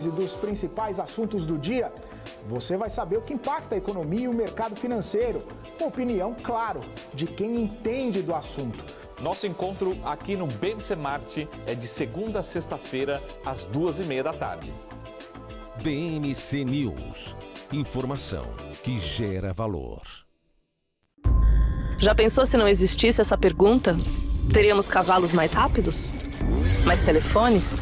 E dos principais assuntos do dia, você vai saber o que impacta a economia e o mercado financeiro, com opinião, claro, de quem entende do assunto. Nosso encontro aqui no BMC Marte é de segunda a sexta-feira, às 2h30 da tarde. BMC News. Informação que gera valor. Já pensou se não existisse essa pergunta? Teríamos cavalos mais rápidos? Mais telefones?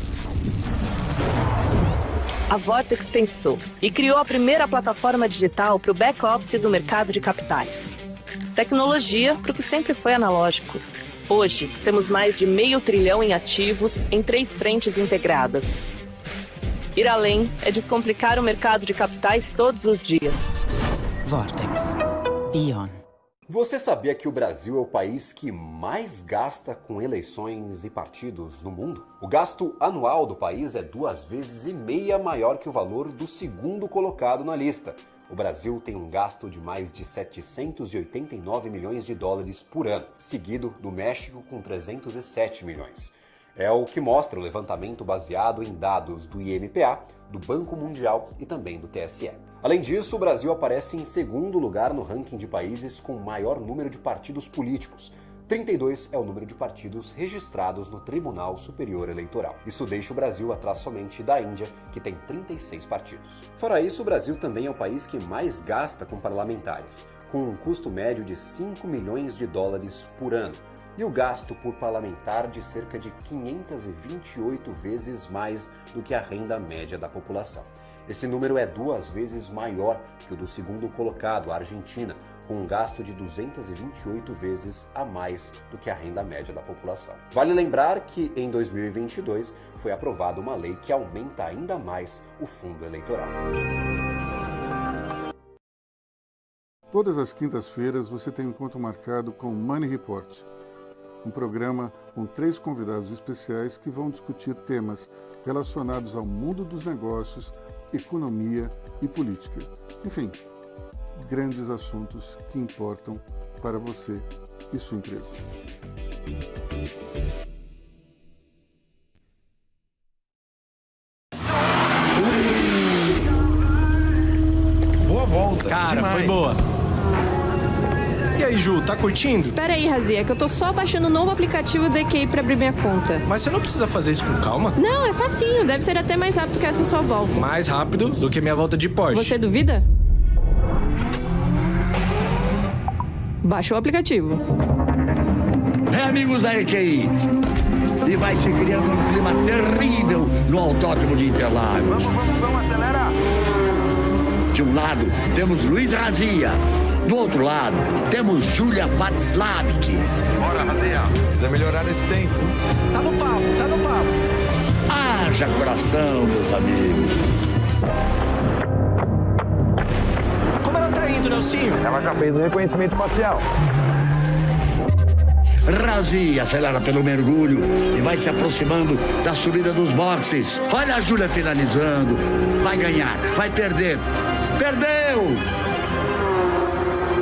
A Vortex pensou e criou a primeira plataforma digital para o back-office do mercado de capitais. Tecnologia para o que sempre foi analógico. Hoje, temos mais de R$500 bilhão em ativos em 3 frentes integradas. Ir além é descomplicar o mercado de capitais todos os dias. Vortex. Beyond. Você sabia que o Brasil é o país que mais gasta com eleições e partidos no mundo? O gasto anual do país é 2,5 vezes maior que o valor do segundo colocado na lista. O Brasil tem um gasto de mais de 789 milhões de dólares por ano, seguido do México com 307 milhões. É o que mostra o levantamento baseado em dados do IMPA, do Banco Mundial e também do TSE. Além disso, o Brasil aparece em segundo lugar no ranking de países com maior número de partidos políticos. 32 é o número de partidos registrados no Tribunal Superior Eleitoral. Isso deixa o Brasil atrás somente da Índia, que tem 36 partidos. Fora isso, o Brasil também é o país que mais gasta com parlamentares, com um custo médio de 5 milhões de dólares por ano. E o gasto por parlamentar de cerca de 528 vezes mais do que a renda média da população. Esse número é 2 vezes maior que o do segundo colocado, a Argentina, com um gasto de 228 vezes a mais do que a renda média da população. Vale lembrar que em 2022 foi aprovada uma lei que aumenta ainda mais o fundo eleitoral. Todas as quintas-feiras você tem um encontro marcado com Money Report, um programa com 3 convidados especiais que vão discutir temas relacionados ao mundo dos negócios, economia e política. Enfim, grandes assuntos que importam para você e sua empresa. Boa volta. Cara, demais. Foi boa. E aí, Ju, tá curtindo? Espera aí, Razia, que eu tô só baixando o novo aplicativo da EQI pra abrir minha conta. Mas você não precisa fazer isso com calma? Não, é facinho, deve ser até mais rápido que essa sua volta. Mais rápido do que minha volta de Porsche. Você duvida? Baixa o aplicativo. Amigos da EQI, e vai se criando um clima terrível no Autódromo de Interlagos. Vamos acelerar. De um lado, temos Luiz Razia. Do outro lado, temos Júlia Václavik. Bora, Razia. Precisa melhorar esse tempo. Tá no papo, tá no papo. Haja coração, meus amigos. Como ela tá indo, Nelsinho? Ela já fez o reconhecimento facial. Razia acelera pelo mergulho e vai se aproximando da subida dos boxes. Olha a Júlia finalizando. Vai ganhar, vai perder. Perdeu!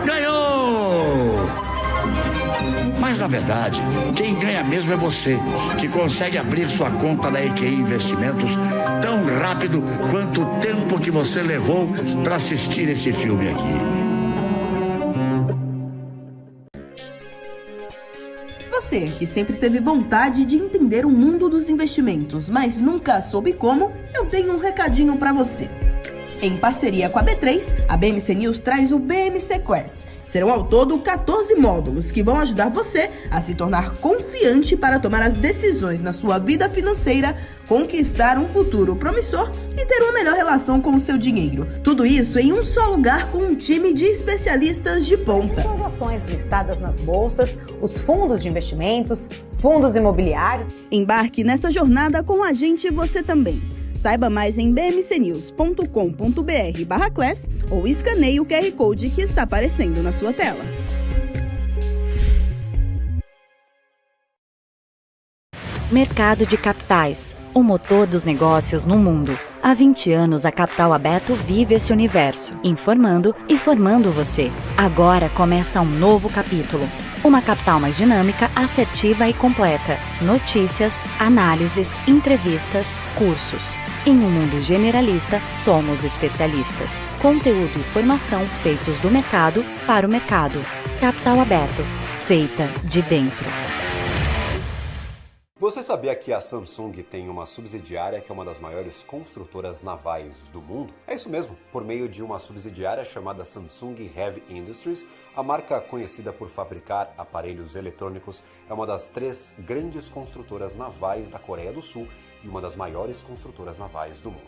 Ganhou! Mas, na verdade, quem ganha mesmo é você, que consegue abrir sua conta na EQI Investimentos tão rápido quanto o tempo que você levou para assistir esse filme aqui. Você, que sempre teve vontade de entender o mundo dos investimentos, mas nunca soube como, eu tenho um recadinho para você. Em parceria com a B3, a BMC News traz o BMC Quest. Serão ao todo 14 módulos que vão ajudar você a se tornar confiante para tomar as decisões na sua vida financeira, conquistar um futuro promissor e ter uma melhor relação com o seu dinheiro. Tudo isso em um só lugar com um time de especialistas de ponta. São as ações listadas nas bolsas, os fundos de investimentos, fundos imobiliários. Embarque nessa jornada com a gente você também. Saiba mais em bmcnews.com.br/class ou escaneie o QR Code que está aparecendo na sua tela. Mercado de capitais, o motor dos negócios no mundo. Há 20 anos a Capital Aberto vive esse universo, informando e formando você. Agora começa um novo capítulo. Uma capital mais dinâmica, assertiva e completa. Notícias, análises, entrevistas, cursos. Em um mundo generalista, somos especialistas. Conteúdo e informação feitos do mercado para o mercado. Capital Aberto, feita de dentro. Você sabia que a Samsung tem uma subsidiária que é uma das maiores construtoras navais do mundo? É isso mesmo, por meio de uma subsidiária chamada Samsung Heavy Industries, a marca conhecida por fabricar aparelhos eletrônicos é uma das 3 grandes construtoras navais da Coreia do Sul e uma das maiores construtoras navais do mundo.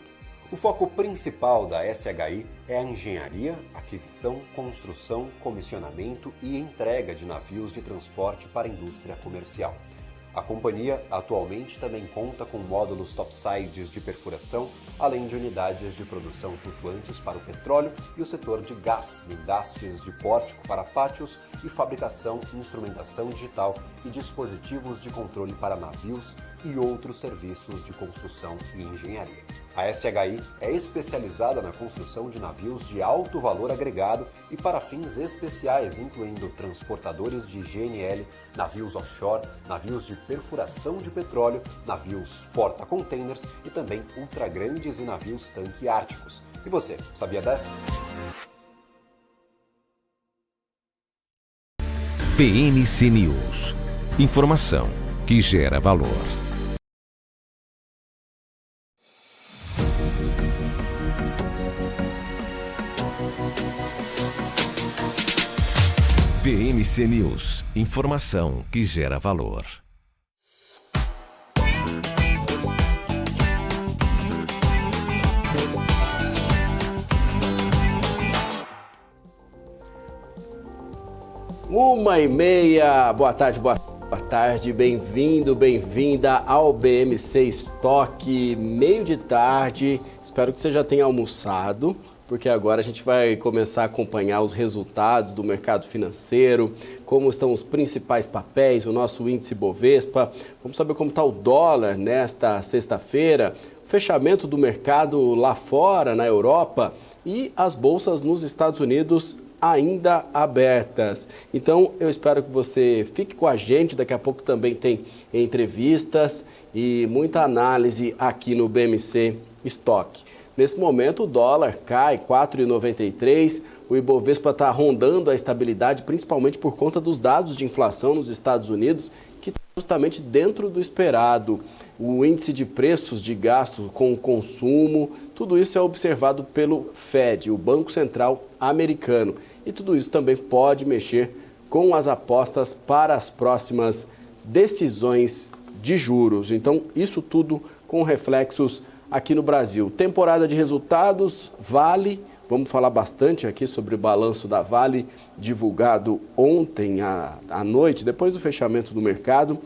O foco principal da SHI é a engenharia, aquisição, construção, comissionamento e entrega de navios de transporte para a indústria comercial. A companhia atualmente também conta com módulos topsides de perfuração, além de unidades de produção flutuantes para o petróleo e o setor de gás, guindastes de pórtico para pátios e fabricação, instrumentação digital e dispositivos de controle para navios e outros serviços de construção e engenharia. A SHI é especializada na construção de navios de alto valor agregado e para fins especiais, incluindo transportadores de GNL, navios offshore, navios de perfuração de petróleo, navios porta-containers e também ultragrandes e navios tanque árticos. E você, sabia dessa? BMC News. Informação que gera valor. BMC News. Informação que gera valor. Uma e meia, boa tarde, bem-vindo, bem-vinda ao BMC Stock, meio de tarde, espero que você já tenha almoçado, porque agora a gente vai começar a acompanhar os resultados do mercado financeiro, como estão os principais papéis, o nosso índice Bovespa, vamos saber como está o dólar nesta sexta-feira, o fechamento do mercado lá fora, na Europa, e as bolsas nos Estados Unidos ainda abertas. Então, eu espero que você fique com a gente. Daqui a pouco também tem entrevistas e muita análise aqui no BMC Stock. Nesse momento, o dólar cai 4,93. O Ibovespa está rondando a estabilidade, principalmente por conta dos dados de inflação nos Estados Unidos, que está justamente dentro do esperado. O índice de preços de gasto com o consumo, tudo isso é observado pelo Fed, o Banco Central Americano. E tudo isso também pode mexer com as apostas para as próximas decisões de juros. Então, isso tudo com reflexos aqui no Brasil. Temporada de resultados, Vale, vamos falar bastante aqui sobre o balanço da Vale, divulgado ontem à noite, depois do fechamento do mercado,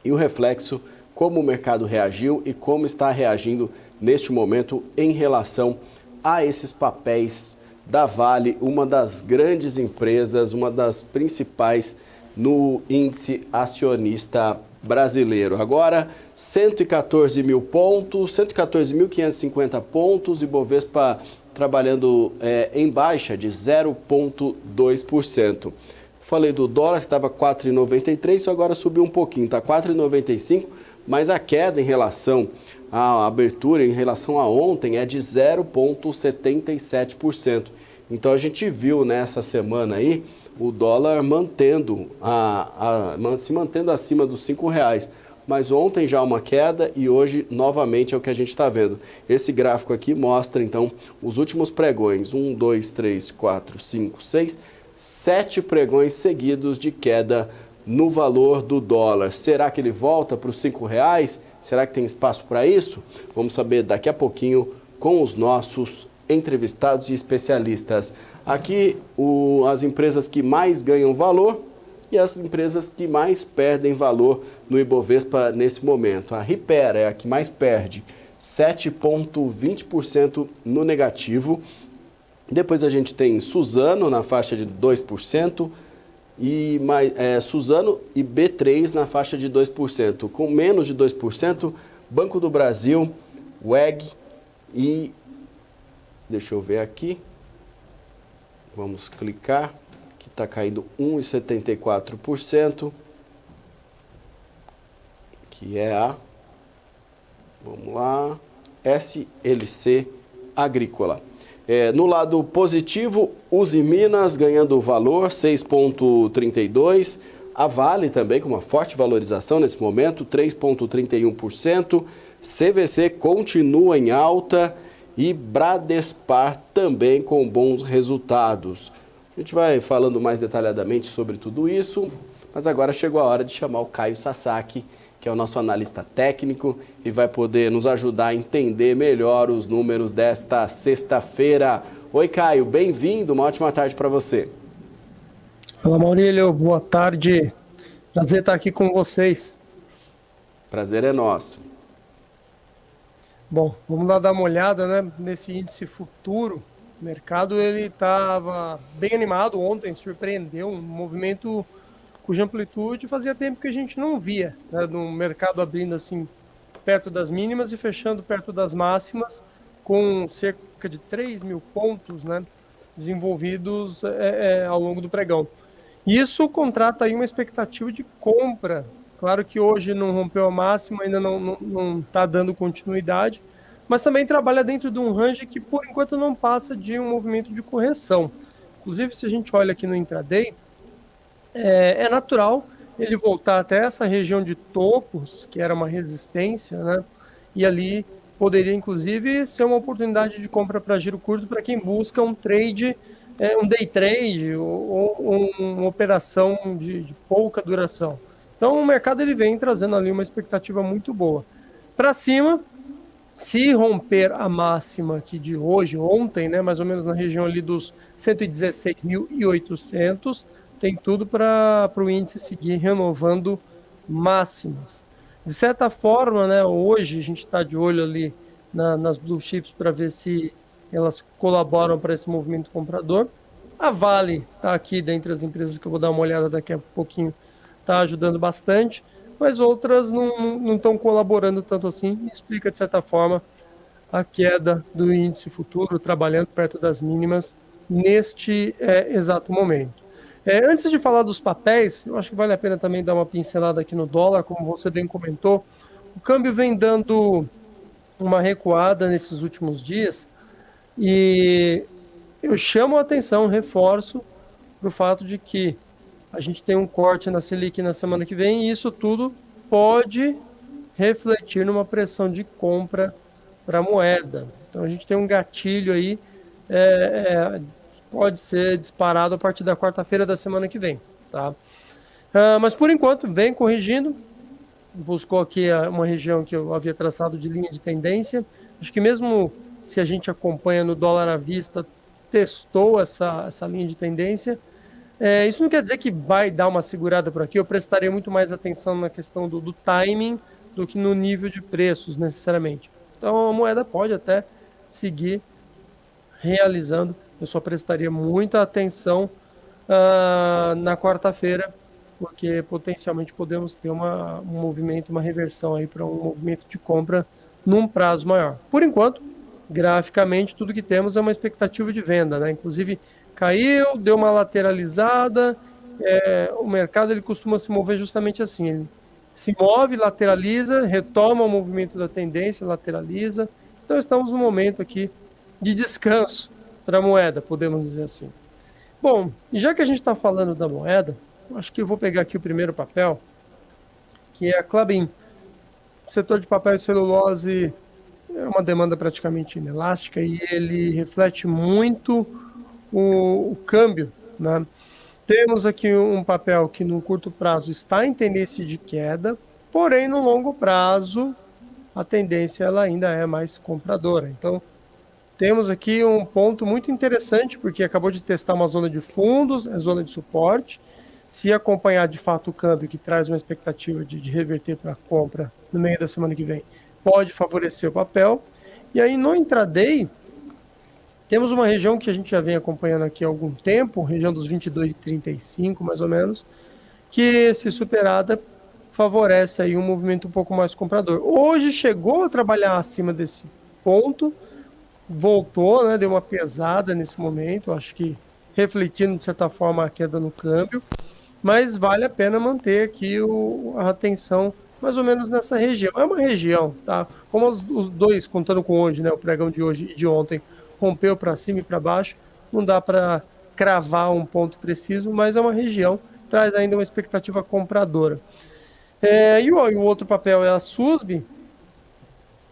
e o reflexo, como o mercado reagiu e como está reagindo neste momento em relação a esses papéis da Vale, uma das grandes empresas, uma das principais no índice acionista brasileiro. Agora, 114 mil pontos, 114.550 pontos, e Bovespa trabalhando em baixa de 0,2%. Falei do dólar que estava 4,93, isso agora subiu um pouquinho, está 4,95, mas a queda em relação à abertura, em relação a ontem, é de 0,77%. Então a gente viu nessa semana aí o dólar se mantendo acima dos R$5. Mas ontem já uma queda e hoje novamente é o que a gente está vendo. Esse gráfico aqui mostra então os últimos pregões, 1, 2, 3, 4, 5, 6, 7 pregões seguidos de queda no valor do dólar. Será que ele volta para os R$5? Será que tem espaço para isso? Vamos saber daqui a pouquinho com os nossos entrevistados e especialistas. Aqui as empresas que mais ganham valor e as empresas que mais perdem valor no Ibovespa nesse momento. A Riper é a que mais perde, 7,20% no negativo. Depois a gente tem Suzano na faixa de 2%, Suzano e B3 na faixa de 2%. Com menos de 2%, Banco do Brasil, WEG e... Deixa eu ver aqui. Vamos clicar. Que está caindo 1,74%. Que é a... Vamos lá. SLC Agrícola. No lado positivo, Usiminas ganhando valor, 6,32%. A Vale também com uma forte valorização nesse momento, 3,31%. CVC continua em alta e Bradespar também com bons resultados. A gente vai falando mais detalhadamente sobre tudo isso, mas agora chegou a hora de chamar o Caio Sasaki, que é o nosso analista técnico e vai poder nos ajudar a entender melhor os números desta sexta-feira. Oi, Caio, bem-vindo, uma ótima tarde para você. Olá, Maurílio, boa tarde. Prazer estar aqui com vocês. Prazer é nosso. Bom, vamos lá dar uma olhada, né, nesse índice futuro. O mercado estava bem animado ontem, surpreendeu, um movimento cuja amplitude fazia tempo que a gente não via, né, no mercado abrindo assim perto das mínimas e fechando perto das máximas, com cerca de 3 mil pontos, né, desenvolvidos ao longo do pregão. Isso contrata aí uma expectativa de compra. Claro que hoje não rompeu a máxima, ainda não está dando continuidade, mas também trabalha dentro de um range que, por enquanto, não passa de um movimento de correção. Inclusive, se a gente olha aqui no intraday, é natural ele voltar até essa região de topos, que era uma resistência, né? E ali poderia, inclusive, ser uma oportunidade de compra para giro curto para quem busca um trade, um day trade ou uma operação de pouca duração. Então o mercado ele vem trazendo ali uma expectativa muito boa. Para cima, se romper a máxima aqui de hoje, ontem, né, mais ou menos na região ali dos 116.800, tem tudo para o índice seguir renovando máximas. De certa forma, né, hoje a gente está de olho ali nas blue chips para ver se elas colaboram para esse movimento comprador. A Vale está aqui dentre as empresas que eu vou dar uma olhada daqui a pouquinho, está ajudando bastante, mas outras não estão colaborando tanto assim, e explica de certa forma a queda do índice futuro, trabalhando perto das mínimas neste exato momento. Antes de falar dos papéis, eu acho que vale a pena também dar uma pincelada aqui no dólar, como você bem comentou. O câmbio vem dando uma recuada nesses últimos dias e eu chamo a atenção, reforço para o fato de que a gente tem um corte na Selic na semana que vem e isso tudo pode refletir numa pressão de compra para a moeda. Então a gente tem um gatilho aí pode ser disparado a partir da quarta-feira da semana que vem, tá? Mas por enquanto vem corrigindo, buscou aqui uma região que eu havia traçado de linha de tendência. Acho que mesmo se a gente acompanha no dólar à vista, testou essa linha de tendência. Isso não quer dizer que vai dar uma segurada por aqui, eu prestaria muito mais atenção na questão do timing do que no nível de preços necessariamente. Então a moeda pode até seguir realizando. Eu só prestaria muita atenção na quarta-feira, porque potencialmente podemos ter um movimento, uma reversão aí para um movimento de compra num prazo maior. Por enquanto, graficamente, tudo que temos é uma expectativa de venda, né? Inclusive, caiu, deu uma lateralizada. O mercado ele costuma se mover justamente assim. Ele se move, lateraliza, retoma o movimento da tendência, lateraliza. Então, estamos num momento aqui de descanso para a moeda, podemos dizer assim. Bom, e já que a gente está falando da moeda, acho que eu vou pegar aqui o primeiro papel, que é a Klabin. O setor de papel e celulose é uma demanda praticamente inelástica e ele reflete muito o câmbio, né? Temos aqui um papel que no curto prazo está em tendência de queda, porém no longo prazo a tendência ela ainda é mais compradora. Então temos aqui um ponto muito interessante, porque acabou de testar uma zona de fundos, zona de suporte. Se acompanhar de fato o câmbio, que traz uma expectativa de reverter para compra no meio da semana que vem, pode favorecer o papel. E aí no intraday, temos uma região que a gente já vem acompanhando aqui há algum tempo, região dos 22,35 mais ou menos, que se superada favorece aí um movimento um pouco mais comprador. Hoje chegou a trabalhar acima desse ponto, voltou, né, deu uma pesada nesse momento, acho que refletindo de certa forma a queda no câmbio, mas vale a pena manter aqui a atenção mais ou menos nessa região. É uma região, tá? Como os dois, contando com hoje, né, o pregão de hoje e de ontem, rompeu para cima e para baixo, não dá para cravar um ponto preciso, mas é uma região, traz ainda uma expectativa compradora. E o outro papel é a SUSB.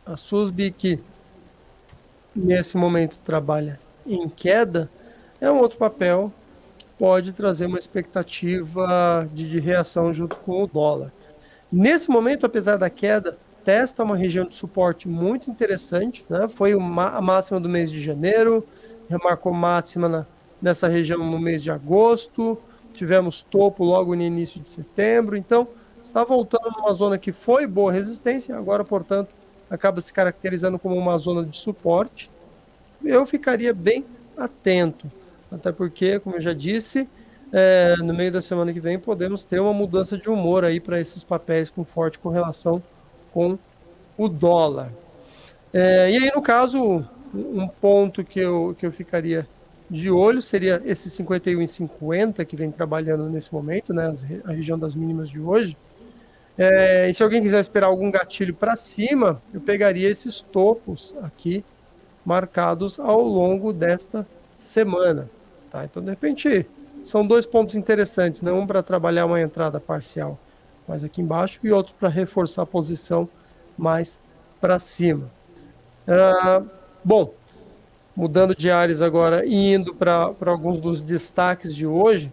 A SUSB, que nesse momento trabalha em queda, é um outro papel que pode trazer uma expectativa de reação junto com o dólar. Nesse momento, apesar da queda, testa uma região de suporte muito interessante, né? Foi a máxima do mês de janeiro, remarcou máxima nessa região no mês de agosto, tivemos topo logo no início de setembro, então está voltando numa zona que foi boa resistência, agora, portanto, acaba se caracterizando como uma zona de suporte. Eu ficaria bem atento, até porque, como eu já disse, no meio da semana que vem podemos ter uma mudança de humor aí para esses papéis com forte correlação com o dólar. E aí, no caso, um ponto que eu ficaria de olho seria esse 51,50 que vem trabalhando nesse momento, né, a região das mínimas de hoje. E se alguém quiser esperar algum gatilho para cima, eu pegaria esses topos aqui marcados ao longo desta semana. Tá? Então, de repente, são dois pontos interessantes, né? Um para trabalhar uma entrada parcial mais aqui embaixo e outro para reforçar a posição mais para cima. Bom, mudando de áreas agora e indo para alguns dos destaques de hoje,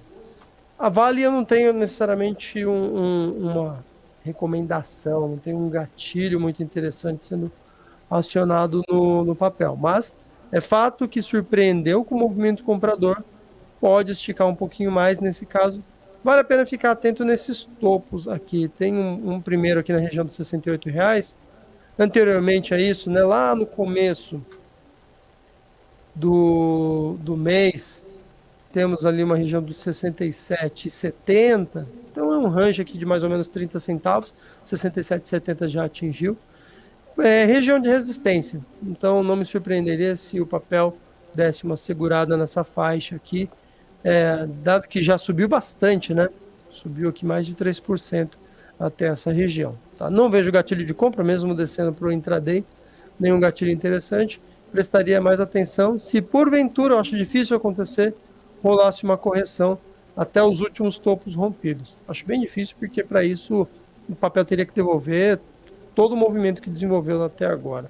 a Vale eu não tenho necessariamente uma recomendação, não tem um gatilho muito interessante sendo acionado no papel, mas é fato que surpreendeu com o movimento comprador, pode esticar um pouquinho mais nesse caso, vale a pena ficar atento nesses topos aqui, tem um primeiro aqui na região dos R$68, anteriormente a isso, né, lá no começo do mês, temos ali uma região dos 67,70, então é um range aqui de mais ou menos 30 centavos, 67,70 já atingiu. Região de resistência, então não me surpreenderia se o papel desse uma segurada nessa faixa aqui, dado que já subiu bastante, né? Subiu aqui mais de 3% até essa região. Tá? Não vejo gatilho de compra, mesmo descendo para o intraday, nenhum gatilho interessante, prestaria mais atenção se porventura, eu acho difícil acontecer, rolasse uma correção até os últimos topos rompidos. Acho bem difícil, porque para isso o papel teria que devolver todo o movimento que desenvolveu até agora.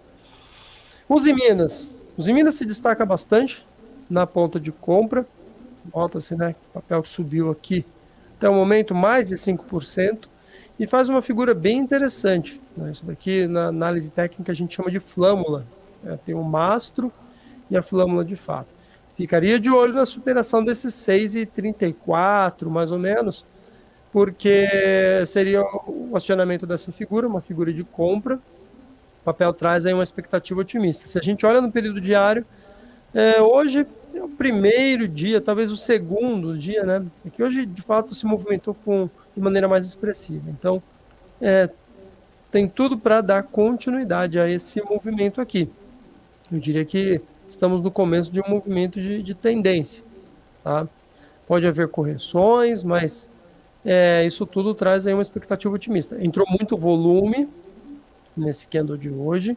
Os Minas se destaca bastante na ponta de compra, nota-se, né, o papel que subiu aqui até o momento mais de 5% e faz uma figura bem interessante, né? Isso daqui na análise técnica a gente chama de flâmula, né? Tem um mastro e a flâmula de fato. Ficaria de olho na superação desses 6,34, mais ou menos, porque seria o acionamento dessa figura, uma figura de compra. O papel traz aí uma expectativa otimista. Se a gente olha no período diário, hoje é o primeiro dia, talvez o segundo dia, né? É que hoje, de fato, se movimentou de maneira mais expressiva. Então, tem tudo para dar continuidade a esse movimento aqui. Eu diria que estamos no começo de um movimento de tendência. Tá? Pode haver correções, mas isso tudo traz aí uma expectativa otimista. Entrou muito volume nesse candle de hoje,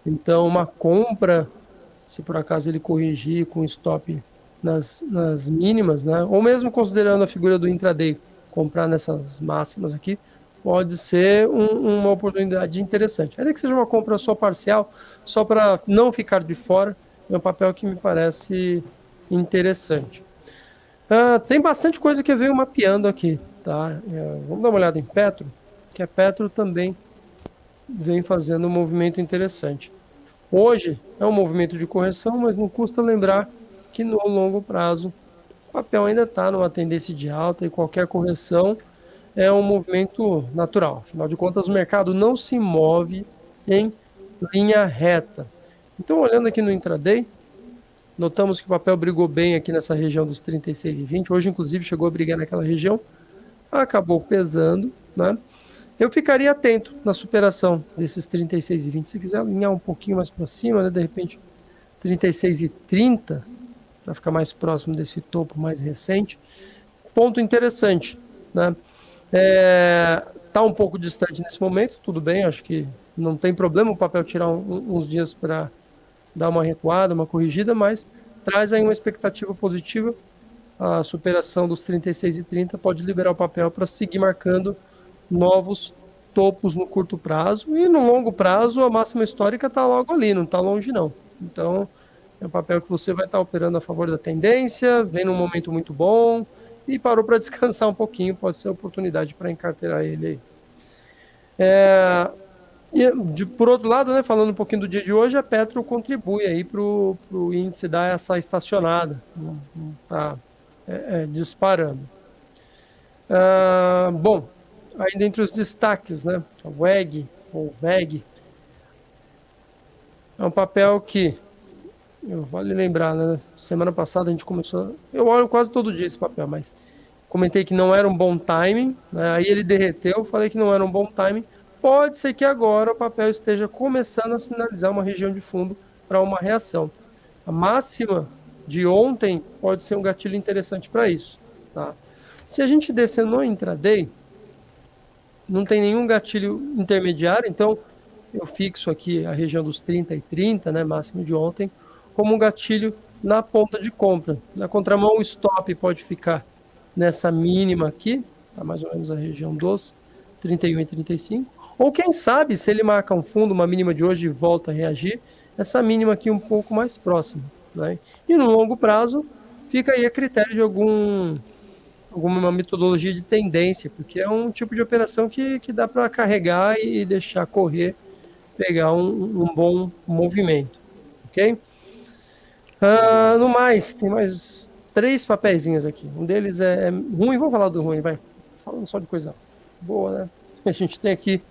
então uma compra, se por acaso ele corrigir com stop nas mínimas, né? Ou mesmo considerando a figura do intraday, comprar nessas máximas aqui, pode ser uma oportunidade interessante. Ainda que seja uma compra só parcial, só para não ficar de fora, é um papel que me parece interessante. Tem bastante coisa que eu venho mapeando aqui, tá? Vamos dar uma olhada em Petro, que a Petro também vem fazendo um movimento interessante. Hoje é um movimento de correção, mas não custa lembrar que no longo prazo o papel ainda está numa tendência de alta e qualquer correção é um movimento natural. Afinal de contas, o mercado não se move em linha reta. Então, olhando aqui no intraday, notamos que o papel brigou bem aqui nessa região dos 36,20. Hoje, inclusive, chegou a brigar naquela região, acabou pesando, né? Eu ficaria atento na superação desses 36,20. Se quiser alinhar um pouquinho mais para cima, né? De repente 36,30, para ficar mais próximo desse topo mais recente. Ponto interessante, né? Está um pouco distante nesse momento, tudo bem, acho que não tem problema o papel tirar uns dias para dar uma recuada, uma corrigida, mas traz aí uma expectativa positiva. A superação dos 36,30 pode liberar o papel para seguir marcando novos topos no curto prazo, e no longo prazo a máxima histórica está logo ali, não está longe não. Então é um papel que você vai estar operando a favor da tendência, vem num momento muito bom e parou para descansar um pouquinho, pode ser oportunidade para encarteirar ele aí. Por outro lado, né, falando um pouquinho do dia de hoje, a Petro contribui aí para o índice dar essa estacionada, não está disparando. Bom, ainda entre os destaques, né, a WEG, ou VEG, é um papel que, vale lembrar, né, semana passada a gente começou, eu olho quase todo dia esse papel, mas comentei que não era um bom timing, né, aí ele derreteu, falei que não era um bom timing, pode ser que agora o papel esteja começando a sinalizar uma região de fundo para uma reação. A máxima de ontem pode ser um gatilho interessante para isso, tá? Se a gente descer no intraday, não tem nenhum gatilho intermediário, então eu fixo aqui a região dos 30 e 30, né, máximo de ontem, como um gatilho na ponta de compra. Na contramão, o stop pode ficar nessa mínima aqui, tá, mais ou menos a região dos 31 e 35, ou quem sabe, se ele marca um fundo, uma mínima de hoje e volta a reagir, essa mínima aqui um pouco mais próxima, né? E no longo prazo, fica aí a critério de alguma metodologia de tendência, porque é um tipo de operação que dá para carregar e deixar correr, pegar um bom movimento, ok? No mais, tem mais 3 papeizinhos aqui. Um deles é ruim, vamos falar do ruim, vai. Falando só de coisa boa, né? A gente tem aqui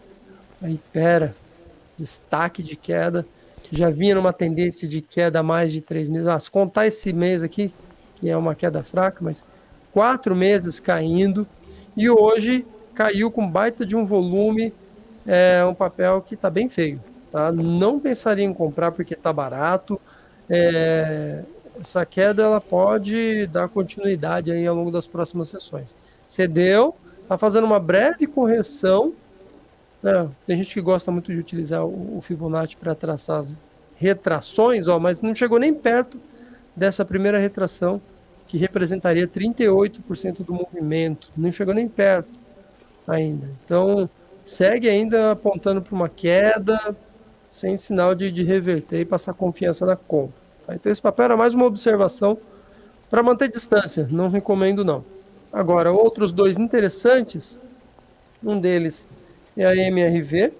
a Hypera, destaque de queda, que já vinha numa tendência de queda há mais de 3 meses. Se contar esse mês aqui, que é uma queda fraca, mas 4 meses caindo, e hoje caiu com baita de um volume, um papel que está bem feio, tá? Não pensaria em comprar porque está barato. Essa queda ela pode dar continuidade aí ao longo das próximas sessões. Cedeu, está fazendo uma breve correção. Tem gente que gosta muito de utilizar o Fibonacci para traçar as retrações, mas não chegou nem perto dessa primeira retração, que representaria 38% do movimento. Não chegou nem perto ainda. Então, segue ainda apontando para uma queda, sem sinal de reverter e passar confiança na compra. Então, esse papel era mais uma observação para manter distância. Não recomendo, não. Agora, outros 2 interessantes, um deles é a MRV.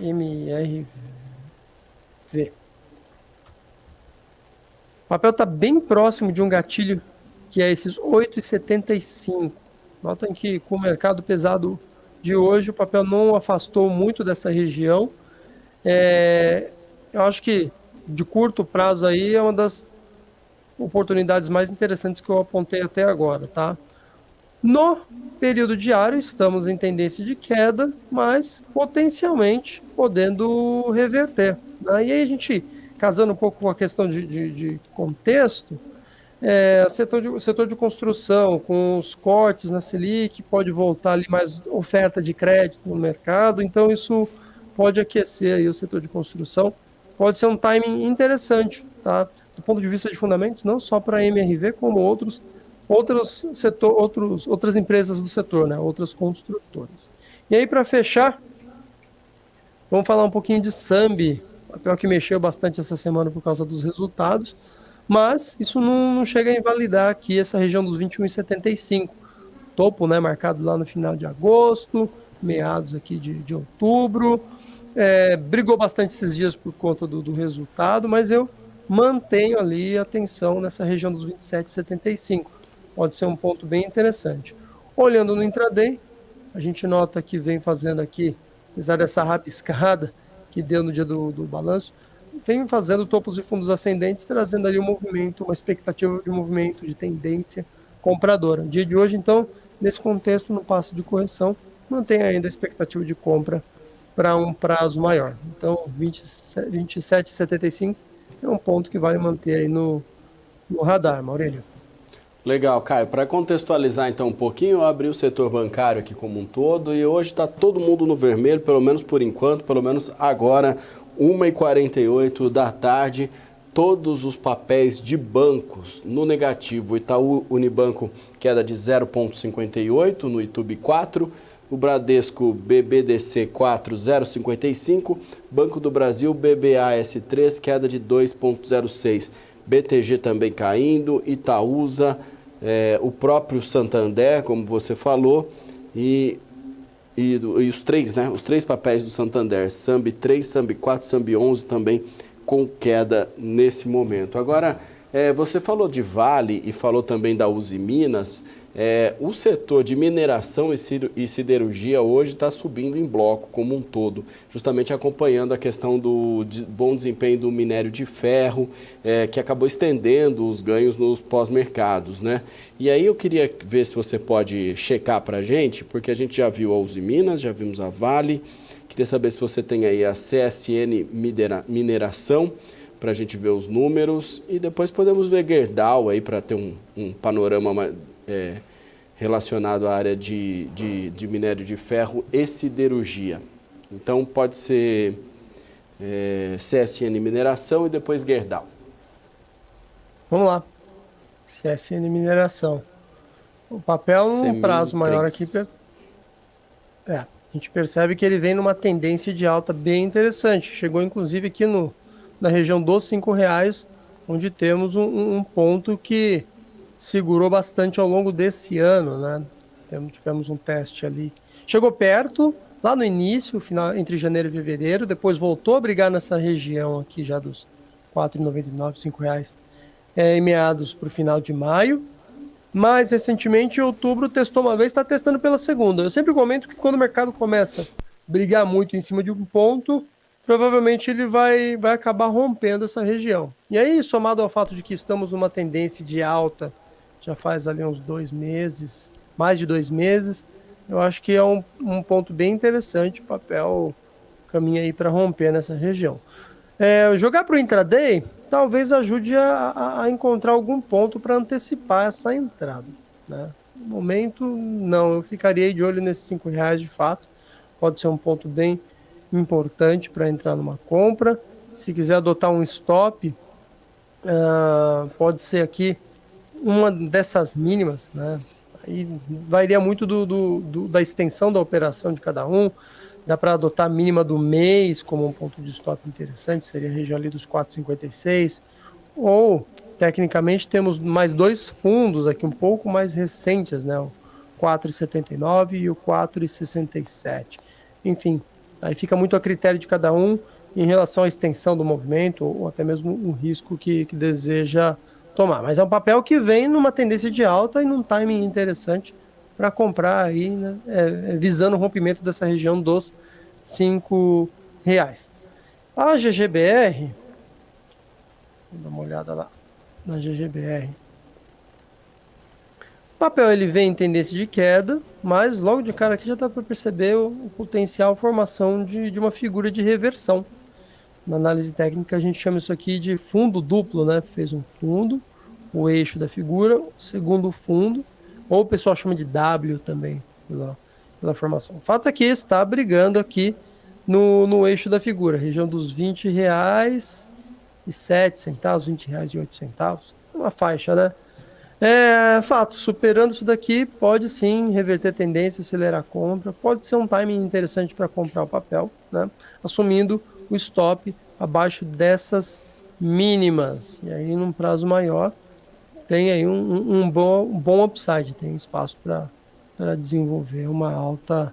MRV. O papel está bem próximo de um gatilho que é esses 8,75. Notem que com o mercado pesado de hoje, o papel não afastou muito dessa região. Eu acho que de curto prazo aí é uma das oportunidades mais interessantes que eu apontei até agora, tá? No período diário, estamos em tendência de queda, mas potencialmente podendo reverter, né? E aí a gente, casando um pouco com a questão de contexto, setor de construção, com os cortes na Selic, pode voltar ali mais oferta de crédito no mercado, então isso pode aquecer aí o setor de construção, pode ser um timing interessante, tá? Do ponto de vista de fundamentos, não só para a MRV, como outras empresas do setor, né? Outras construtoras. E aí, para fechar, vamos falar um pouquinho de Sambi, papel que mexeu bastante essa semana por causa dos resultados, mas isso não chega a invalidar aqui essa região dos 21,75. Topo, né, marcado lá no final de agosto, meados aqui de outubro. Brigou bastante esses dias por conta do resultado, mas eu mantenho ali a atenção nessa região dos 27,75. Pode ser um ponto bem interessante. Olhando no intraday, a gente nota que vem fazendo aqui, apesar dessa rabiscada que deu no dia do balanço, vem fazendo topos e fundos ascendentes, trazendo ali um movimento, uma expectativa de movimento, de tendência compradora. No dia de hoje, então, nesse contexto, no passo de correção, mantém ainda a expectativa de compra para um prazo maior. Então, 27,75 é um ponto que vale manter aí no radar, Maurílio. Legal, Caio. Para contextualizar então um pouquinho, eu abri o setor bancário aqui como um todo e hoje está todo mundo no vermelho, pelo menos por enquanto, pelo menos agora, 1h48 da tarde, todos os papéis de bancos no negativo. Itaú Unibanco queda de 0,58, no Itubi 4, o Bradesco BBDC 4, 0,55, Banco do Brasil BBAS3 queda de 2,06, BTG também caindo, Itaúsa, o próprio Santander, como você falou, e os três, né? Os três papéis do Santander, Sambi 3, Sambi 4, Sambi 11 também com queda nesse momento. Agora, você falou de Vale e falou também da Uzi Minas. O setor de mineração e siderurgia hoje está subindo em bloco como um todo, justamente acompanhando a questão do bom desempenho do minério de ferro, que acabou estendendo os ganhos nos pós-mercados, né? E aí eu queria ver se você pode checar para a gente, porque a gente já viu a Uzi Minas, já vimos a Vale, queria saber se você tem aí a CSN Mineração, para a gente ver os números, e depois podemos ver Gerdau aí para ter um panorama mais... relacionado à área de minério de ferro e siderurgia. Então pode ser CSN Mineração e depois Gerdau. Vamos lá. CSN Mineração. O papel num prazo maior aqui, a gente percebe que ele vem numa tendência de alta bem interessante. Chegou inclusive aqui na região dos R$5, onde temos um ponto que segurou bastante ao longo desse ano, né? Tivemos um teste ali. Chegou perto, lá no início, final, entre janeiro e fevereiro, depois voltou a brigar nessa região aqui já dos R$4,99, R$5, em meados para o final de maio. Mas, recentemente, em outubro, testou uma vez, está testando pela segunda. Eu sempre comento que quando o mercado começa a brigar muito em cima de um ponto, provavelmente ele vai acabar rompendo essa região. E aí, somado ao fato de que estamos numa tendência de alta, já faz ali uns 2 meses, mais de 2 meses, eu acho que é um ponto bem interessante, o papel caminha aí para romper nessa região. Jogar para o intraday talvez ajude a encontrar algum ponto para antecipar essa entrada, né? No momento, não, eu ficaria de olho nesses R$5 de fato, pode ser um ponto bem importante para entrar numa compra. Se quiser adotar um stop, pode ser aqui uma dessas mínimas, né? Aí varia muito da extensão da operação de cada um. Dá para adotar a mínima do mês como um ponto de stop interessante, seria a região ali dos 4,56. Ou, tecnicamente, temos mais 2 fundos aqui um pouco mais recentes, né? O 4,79 e o 4,67. Enfim, aí fica muito a critério de cada um em relação à extensão do movimento ou até mesmo o risco que deseja tomar. Mas é um papel que vem numa tendência de alta e num timing interessante para comprar aí, né, visando o rompimento dessa região dos R$5. A GGBR, vou dar uma olhada lá na GGBR. O papel ele vem em tendência de queda, mas logo de cara aqui já dá para perceber o potencial formação de uma figura de reversão. Na análise técnica a gente chama isso aqui de fundo duplo, né? Fez um fundo, o eixo da figura, o segundo fundo, ou o pessoal chama de W também pela formação. O fato é que está brigando aqui no eixo da figura, região dos R$20,07, R$20,08, uma faixa, né? Fato, superando isso daqui, pode sim reverter tendência, acelerar a compra, pode ser um timing interessante para comprar o papel, né? Assumindo o stop abaixo dessas mínimas. E aí, num prazo maior, tem aí um bom upside, tem espaço para desenvolver uma alta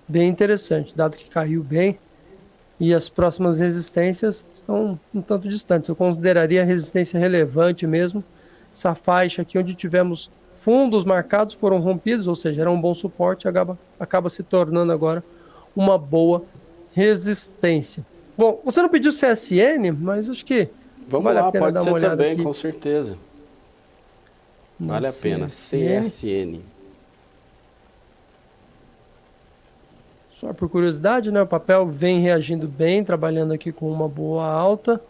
bem interessante, dado que caiu bem e as próximas resistências estão um tanto distantes. Eu consideraria a resistência relevante mesmo, essa faixa aqui onde tivemos fundos marcados, foram rompidos, ou seja, era um bom suporte, acaba se tornando agora uma boa resistência. Bom, você não pediu CSN, mas acho que vamos vale lá, a pena pode dar ser uma olhada também, aqui. com certeza. Vale a pena, CSN. Só por curiosidade, né? O papel vem reagindo bem, trabalhando aqui com uma boa alta.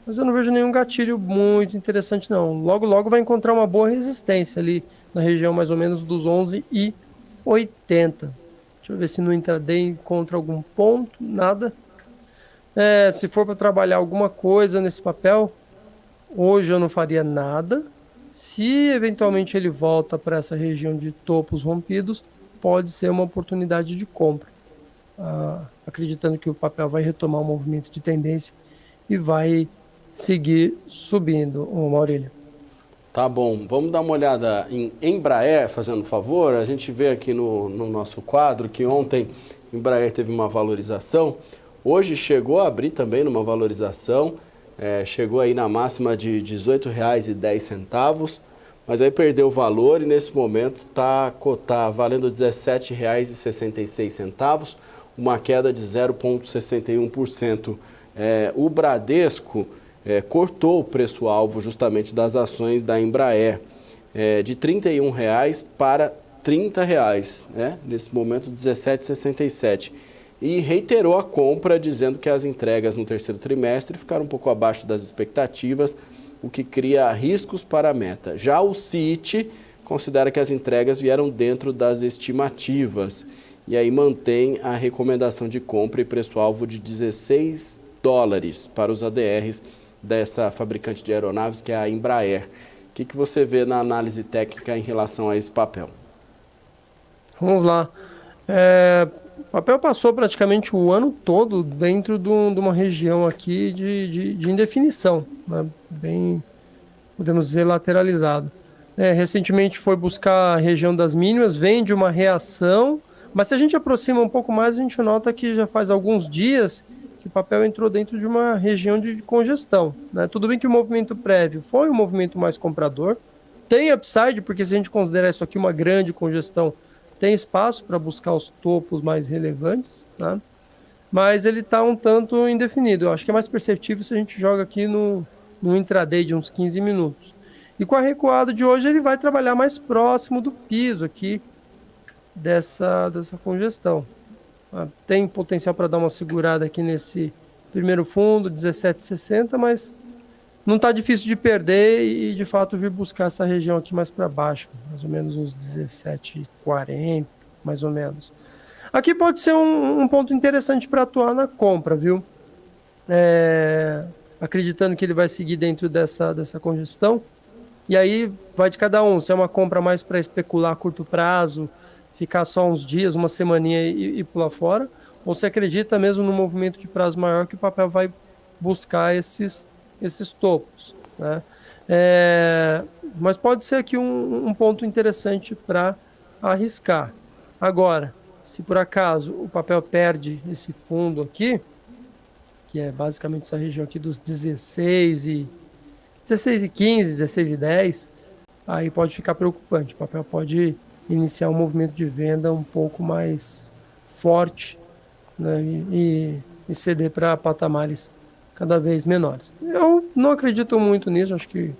mas eu não vejo nenhum gatilho muito interessante não. Logo, logo vai encontrar uma boa resistência ali na região mais ou menos dos 11,80. Deixa eu ver se no intraday encontra algum ponto, nada. Se for para trabalhar alguma coisa nesse papel, hoje eu não faria nada. Se eventualmente ele volta para essa região de topos rompidos, pode ser uma oportunidade de compra. Acreditando que o papel vai retomar um movimento de tendência e vai seguir subindo, Maurílio. Tá bom, vamos dar uma olhada em Embraer, fazendo um favor. A gente vê aqui no nosso quadro que ontem Embraer teve uma valorização. Hoje chegou a abrir também numa valorização, chegou aí na máxima de R$ 18,10, mas aí perdeu o valor e nesse momento está valendo R$ 17,66, uma queda de 0,61%. O Bradesco cortou o preço-alvo justamente das ações da Embraer, de R$ 31,00 para R$ 30,00, nesse momento R$ 17,67. E reiterou a compra, dizendo que as entregas no terceiro trimestre ficaram um pouco abaixo das expectativas, o que cria riscos para a meta. Já o Citi considera que as entregas vieram dentro das estimativas e aí mantém a recomendação de compra e preço-alvo de $16 para os ADRs dessa fabricante de aeronaves, que é a Embraer. O que você vê na análise técnica em relação a esse papel? Vamos lá. O papel passou praticamente o ano todo dentro de uma região aqui de indefinição, né? Bem, podemos dizer, lateralizado. Recentemente foi buscar a região das mínimas, vem de uma reação, mas se a gente aproxima um pouco mais, a gente nota que já faz alguns dias que o papel entrou dentro de uma região de congestão, né? Tudo bem que o movimento prévio foi um movimento mais comprador, tem upside, porque se a gente considerar isso aqui uma grande congestão, tem espaço para buscar os topos mais relevantes, né? Mas ele está um tanto indefinido. Eu acho que é mais perceptível se a gente joga aqui no intraday de uns 15 minutos. E com a recuada de hoje, ele vai trabalhar mais próximo do piso aqui dessa congestão. Tem potencial para dar uma segurada aqui nesse primeiro fundo, 17,60, mas não está difícil de perder e, de fato, vir buscar essa região aqui mais para baixo, mais ou menos uns 17,40, mais ou menos. Aqui pode ser um ponto interessante para atuar na compra, viu? Acreditando que ele vai seguir dentro dessa congestão. E aí vai de cada um, se é uma compra mais para especular a curto prazo, ficar só uns dias, uma semaninha e pular fora, ou se acredita mesmo no movimento de prazo maior que o papel vai buscar esses topos, né? Mas pode ser aqui um ponto interessante para arriscar. Agora, se por acaso o papel perde esse fundo aqui, que é basicamente essa região aqui dos 16,15, 16,10, aí pode ficar preocupante. O papel pode iniciar um movimento de venda um pouco mais forte, né, e ceder para patamares cada vez menores. Eu não acredito muito nisso, acho que o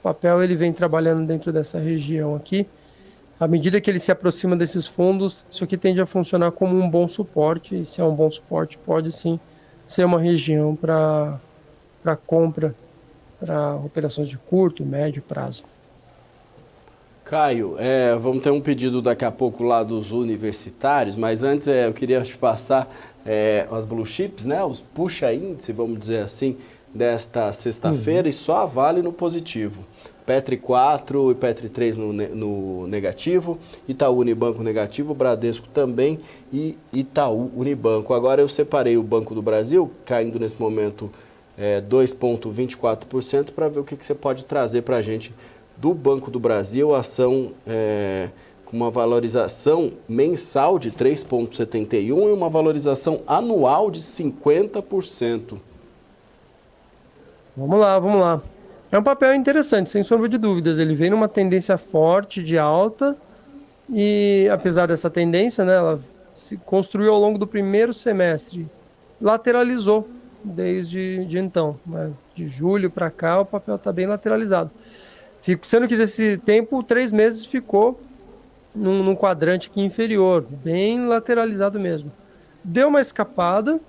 papel ele vem trabalhando dentro dessa região aqui. À medida que ele se aproxima desses fundos, isso aqui tende a funcionar como um bom suporte, e se é um bom suporte, pode sim ser uma região para compra, para operações de curto, médio prazo. Caio, vamos ter um pedido daqui a pouco lá dos universitários, mas antes eu queria te passar as blue chips, né, os puxa índice, vamos dizer assim, desta sexta-feira, e só a Vale no positivo. Petri 4 e Petri 3 no negativo, Itaú Unibanco negativo, Bradesco também e Itaú Unibanco. Agora eu separei o Banco do Brasil, caindo nesse momento 2,24%, para ver o que você pode trazer para a gente do Banco do Brasil, ação com uma valorização mensal de 3,71 e uma valorização anual de 50%. Vamos lá. É um papel interessante, sem sombra de dúvidas. Ele vem numa tendência forte de alta e, apesar dessa tendência, né, ela se construiu ao longo do primeiro semestre, lateralizou desde então, né? De julho para cá o papel está bem lateralizado. Sendo que desse tempo, 3 meses ficou num quadrante aqui inferior, bem lateralizado mesmo. Deu uma escapada,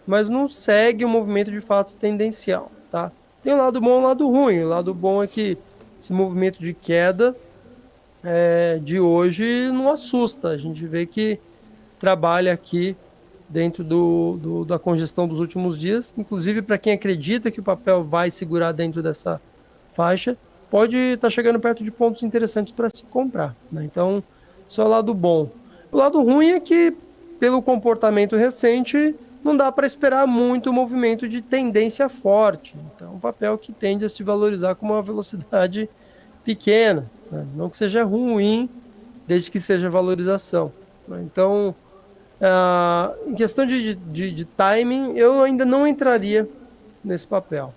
mas não segue o movimento de fato tendencial, tá? Tem um lado bom e um lado ruim. O lado bom é que esse movimento de queda de hoje não assusta. A gente vê que trabalha aqui dentro da congestão dos últimos dias. Inclusive, para quem acredita que o papel vai segurar dentro dessa faixa, pode estar chegando perto de pontos interessantes para se comprar, né? Então, isso é o lado bom. O lado ruim é que, pelo comportamento recente, não dá para esperar muito movimento de tendência forte. Então, é um papel que tende a se valorizar com uma velocidade pequena, né? Não que seja ruim, desde que seja valorização, né? Então, em questão de timing, eu ainda não entraria nesse papel.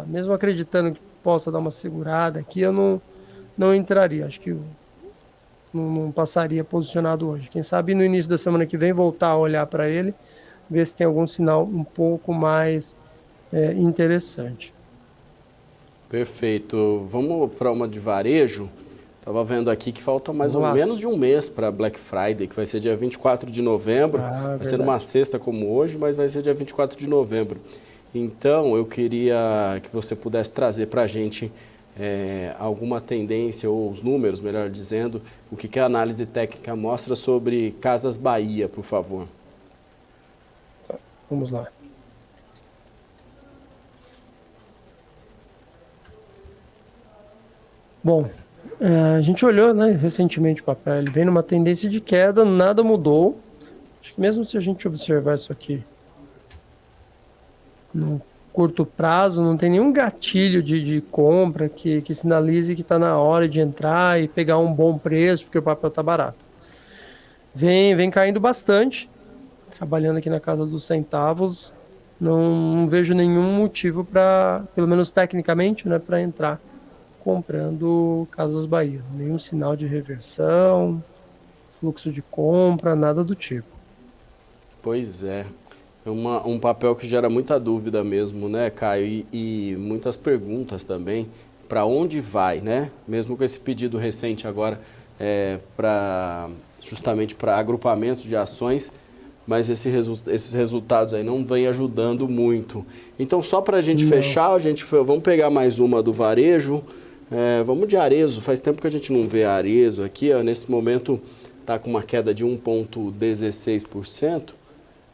Mesmo acreditando que possa dar uma segurada aqui, eu não entraria. Acho que não passaria posicionado hoje. Quem sabe no início da semana que vem voltar a olhar para ele, ver se tem algum sinal um pouco mais interessante. Perfeito. Vamos para uma de varejo. Estava vendo aqui que falta mais ou menos de um mês para Black Friday, que vai ser dia 24 de novembro. Vai ser numa sexta como hoje, mas vai ser dia 24 de novembro. Então, eu queria que você pudesse trazer para a gente alguma tendência, ou os números, melhor dizendo, o que a análise técnica mostra sobre Casas Bahia, por favor. Tá, vamos lá. Bom, a gente olhou, né, recentemente o papel, ele vem numa tendência de queda, nada mudou. Acho que mesmo se a gente observar isso aqui no curto prazo, não tem nenhum gatilho de compra que sinalize que está na hora de entrar e pegar um bom preço, porque o papel está barato. Vem caindo bastante, trabalhando aqui na casa dos centavos, não vejo nenhum motivo para, pelo menos tecnicamente, né, para entrar comprando Casas Bahia. Nenhum sinal de reversão, fluxo de compra, nada do tipo. Pois é. É um papel que gera muita dúvida mesmo, né, Caio? E muitas perguntas também. Para onde vai, né? Mesmo com esse pedido recente agora justamente para agrupamento de ações, mas esses resultados aí não vêm ajudando muito. Então, só para a gente fechar, vamos pegar mais uma do varejo. Vamos de Arezzo. Faz tempo que a gente não vê a Arezzo aqui. Ó, nesse momento está com uma queda de 1,16%.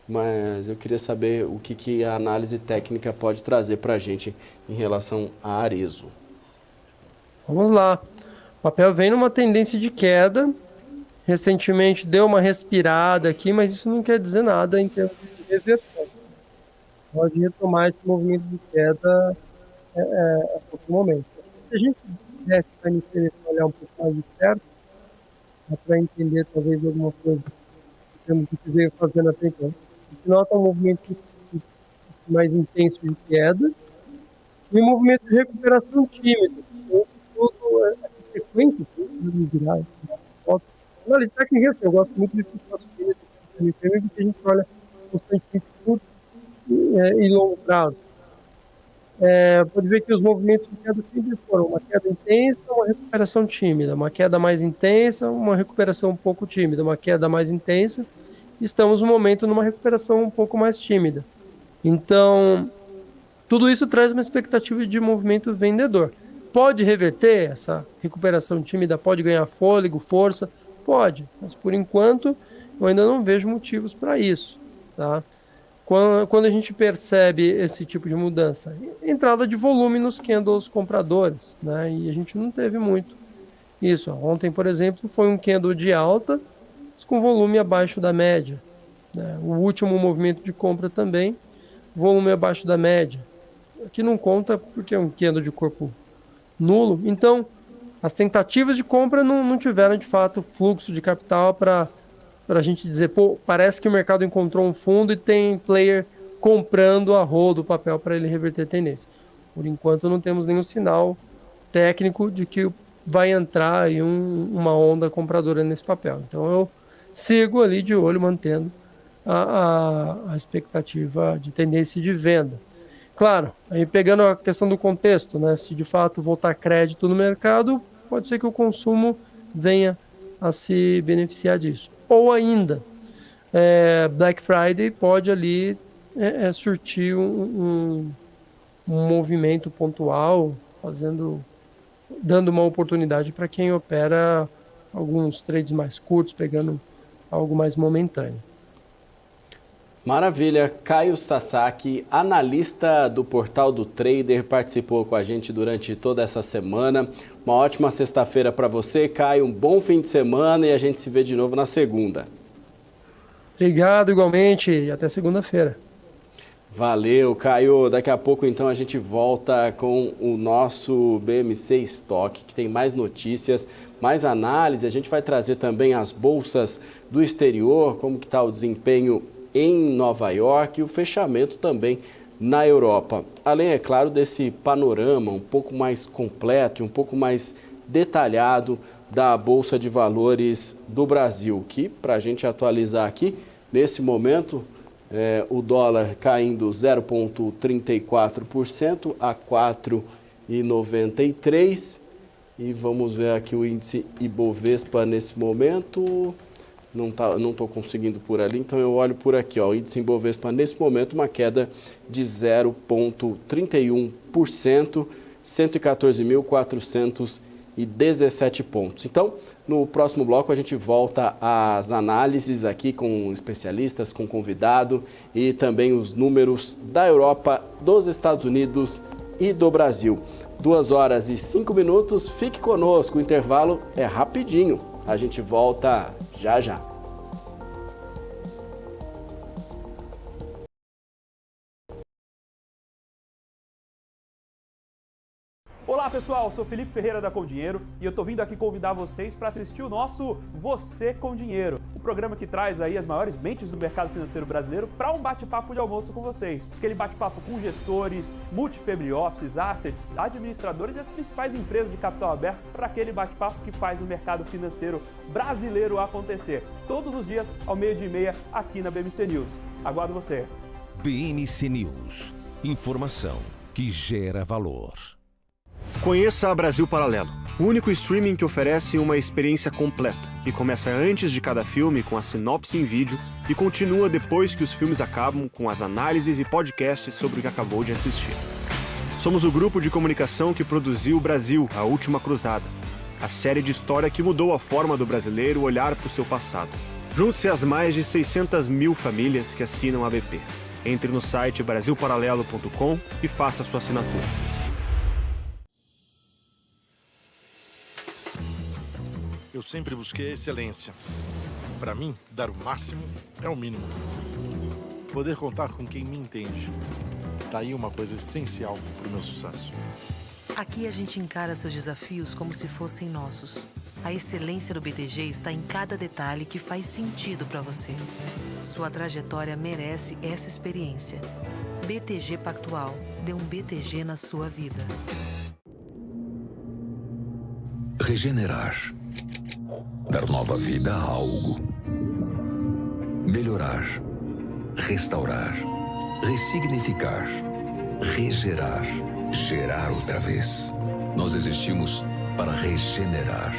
Mas eu queria saber o que a análise técnica pode trazer para a gente em relação a Arezzo. Vamos lá. O papel vem numa tendência de queda. Recentemente deu uma respirada aqui, mas isso não quer dizer nada em termos de reversão. Pode retomar esse movimento de queda a qualquer momento. Se a gente tivesse para olhar um pouco mais de perto, dá para entender talvez alguma coisa que veio fazendo até então. A gente nota um movimento mais intenso de queda e um movimento de recuperação tímida. Então, essas sequências, análise técnica, assim, eu gosto muito de ficar subindo porque a gente olha constantemente curto e longo prazo. Pode ver que os movimentos de queda sempre foram uma queda intensa, uma recuperação tímida, uma queda mais intensa, uma recuperação um pouco tímida, uma queda mais intensa. Estamos no momento numa recuperação um pouco mais tímida. Então, tudo isso traz uma expectativa de movimento vendedor. Pode reverter essa recuperação tímida? Pode ganhar fôlego, força? Pode, mas por enquanto eu ainda não vejo motivos para isso, tá? Quando a gente percebe esse tipo de mudança, entrada de volume nos candles compradores, né? E a gente não teve muito isso. Ontem, por exemplo, foi um candle de alta, mas com volume abaixo da média, né? O último movimento de compra também, volume abaixo da média. Aqui não conta porque é um candle de corpo nulo. Então, as tentativas de compra não tiveram, de fato, fluxo de capital para a gente dizer, pô, parece que o mercado encontrou um fundo e tem player comprando a rodo o papel para ele reverter a tendência. Por enquanto, não temos nenhum sinal técnico de que vai entrar aí uma onda compradora nesse papel. Então, eu sigo ali de olho, mantendo a expectativa de tendência de venda. Claro, aí pegando a questão do contexto, né, se de fato voltar crédito no mercado, pode ser que o consumo venha a se beneficiar disso. Ou ainda, Black Friday pode ali surtir um um movimento pontual, dando uma oportunidade para quem opera alguns trades mais curtos, pegando algo mais momentâneo. Maravilha. Caio Sasaki, analista do Portal do Trader, participou com a gente durante toda essa semana. Uma ótima sexta-feira para você, Caio. Um bom fim de semana e a gente se vê de novo na segunda. Obrigado, igualmente, e até segunda-feira. Valeu, Caio. Daqui a pouco, então, a gente volta com o nosso BMC Stock, que tem mais notícias, mais análise. A gente vai trazer também as bolsas do exterior, como que está o desempenho em Nova York e o fechamento também na Europa. Além, é claro, desse panorama um pouco mais completo e um pouco mais detalhado da Bolsa de Valores do Brasil, que, para a gente atualizar aqui, nesse momento, o dólar caindo 0,34% a 4,93. E vamos ver aqui o índice Ibovespa nesse momento. Não estou conseguindo por ali, então eu olho por aqui. O índice Ibovespa nesse momento, uma queda de 0,31%, 114.417 pontos. Então, no próximo bloco a gente volta às análises aqui com especialistas, com convidado e também os números da Europa, dos Estados Unidos e do Brasil. 2h05, fique conosco, o intervalo é rapidinho, a gente volta já já. Olá pessoal, eu sou Felipe Ferreira da Com Dinheiro e eu tô vindo aqui convidar vocês para assistir o nosso Você com Dinheiro, o programa que traz aí as maiores mentes do mercado financeiro brasileiro para um bate-papo de almoço com vocês. Aquele bate-papo com gestores, multifamily offices, assets, administradores e as principais empresas de capital aberto para aquele bate-papo que faz o mercado financeiro brasileiro acontecer. Todos os dias ao 12h30 aqui na BMC News. Aguardo você. BMC News. Informação que gera valor. Conheça a Brasil Paralelo, o único streaming que oferece uma experiência completa, que começa antes de cada filme com a sinopse em vídeo e continua depois que os filmes acabam com as análises e podcasts sobre o que acabou de assistir. Somos o grupo de comunicação que produziu Brasil, a Última Cruzada, a série de história que mudou a forma do brasileiro olhar para o seu passado. Junte-se às mais de 600 mil famílias que assinam a BP. Entre no site brasilparalelo.com e faça sua assinatura. Eu sempre busquei a excelência. Para mim, dar o máximo é o mínimo. Poder contar com quem me entende. Tá aí uma coisa essencial para o meu sucesso. Aqui a gente encara seus desafios como se fossem nossos. A excelência do BTG está em cada detalhe que faz sentido para você. Sua trajetória merece essa experiência. BTG Pactual. Dê um BTG na sua vida. Regenerar. Dar nova vida a algo. Melhorar. Restaurar. Ressignificar. Regerar. Gerar outra vez. Nós existimos para regenerar.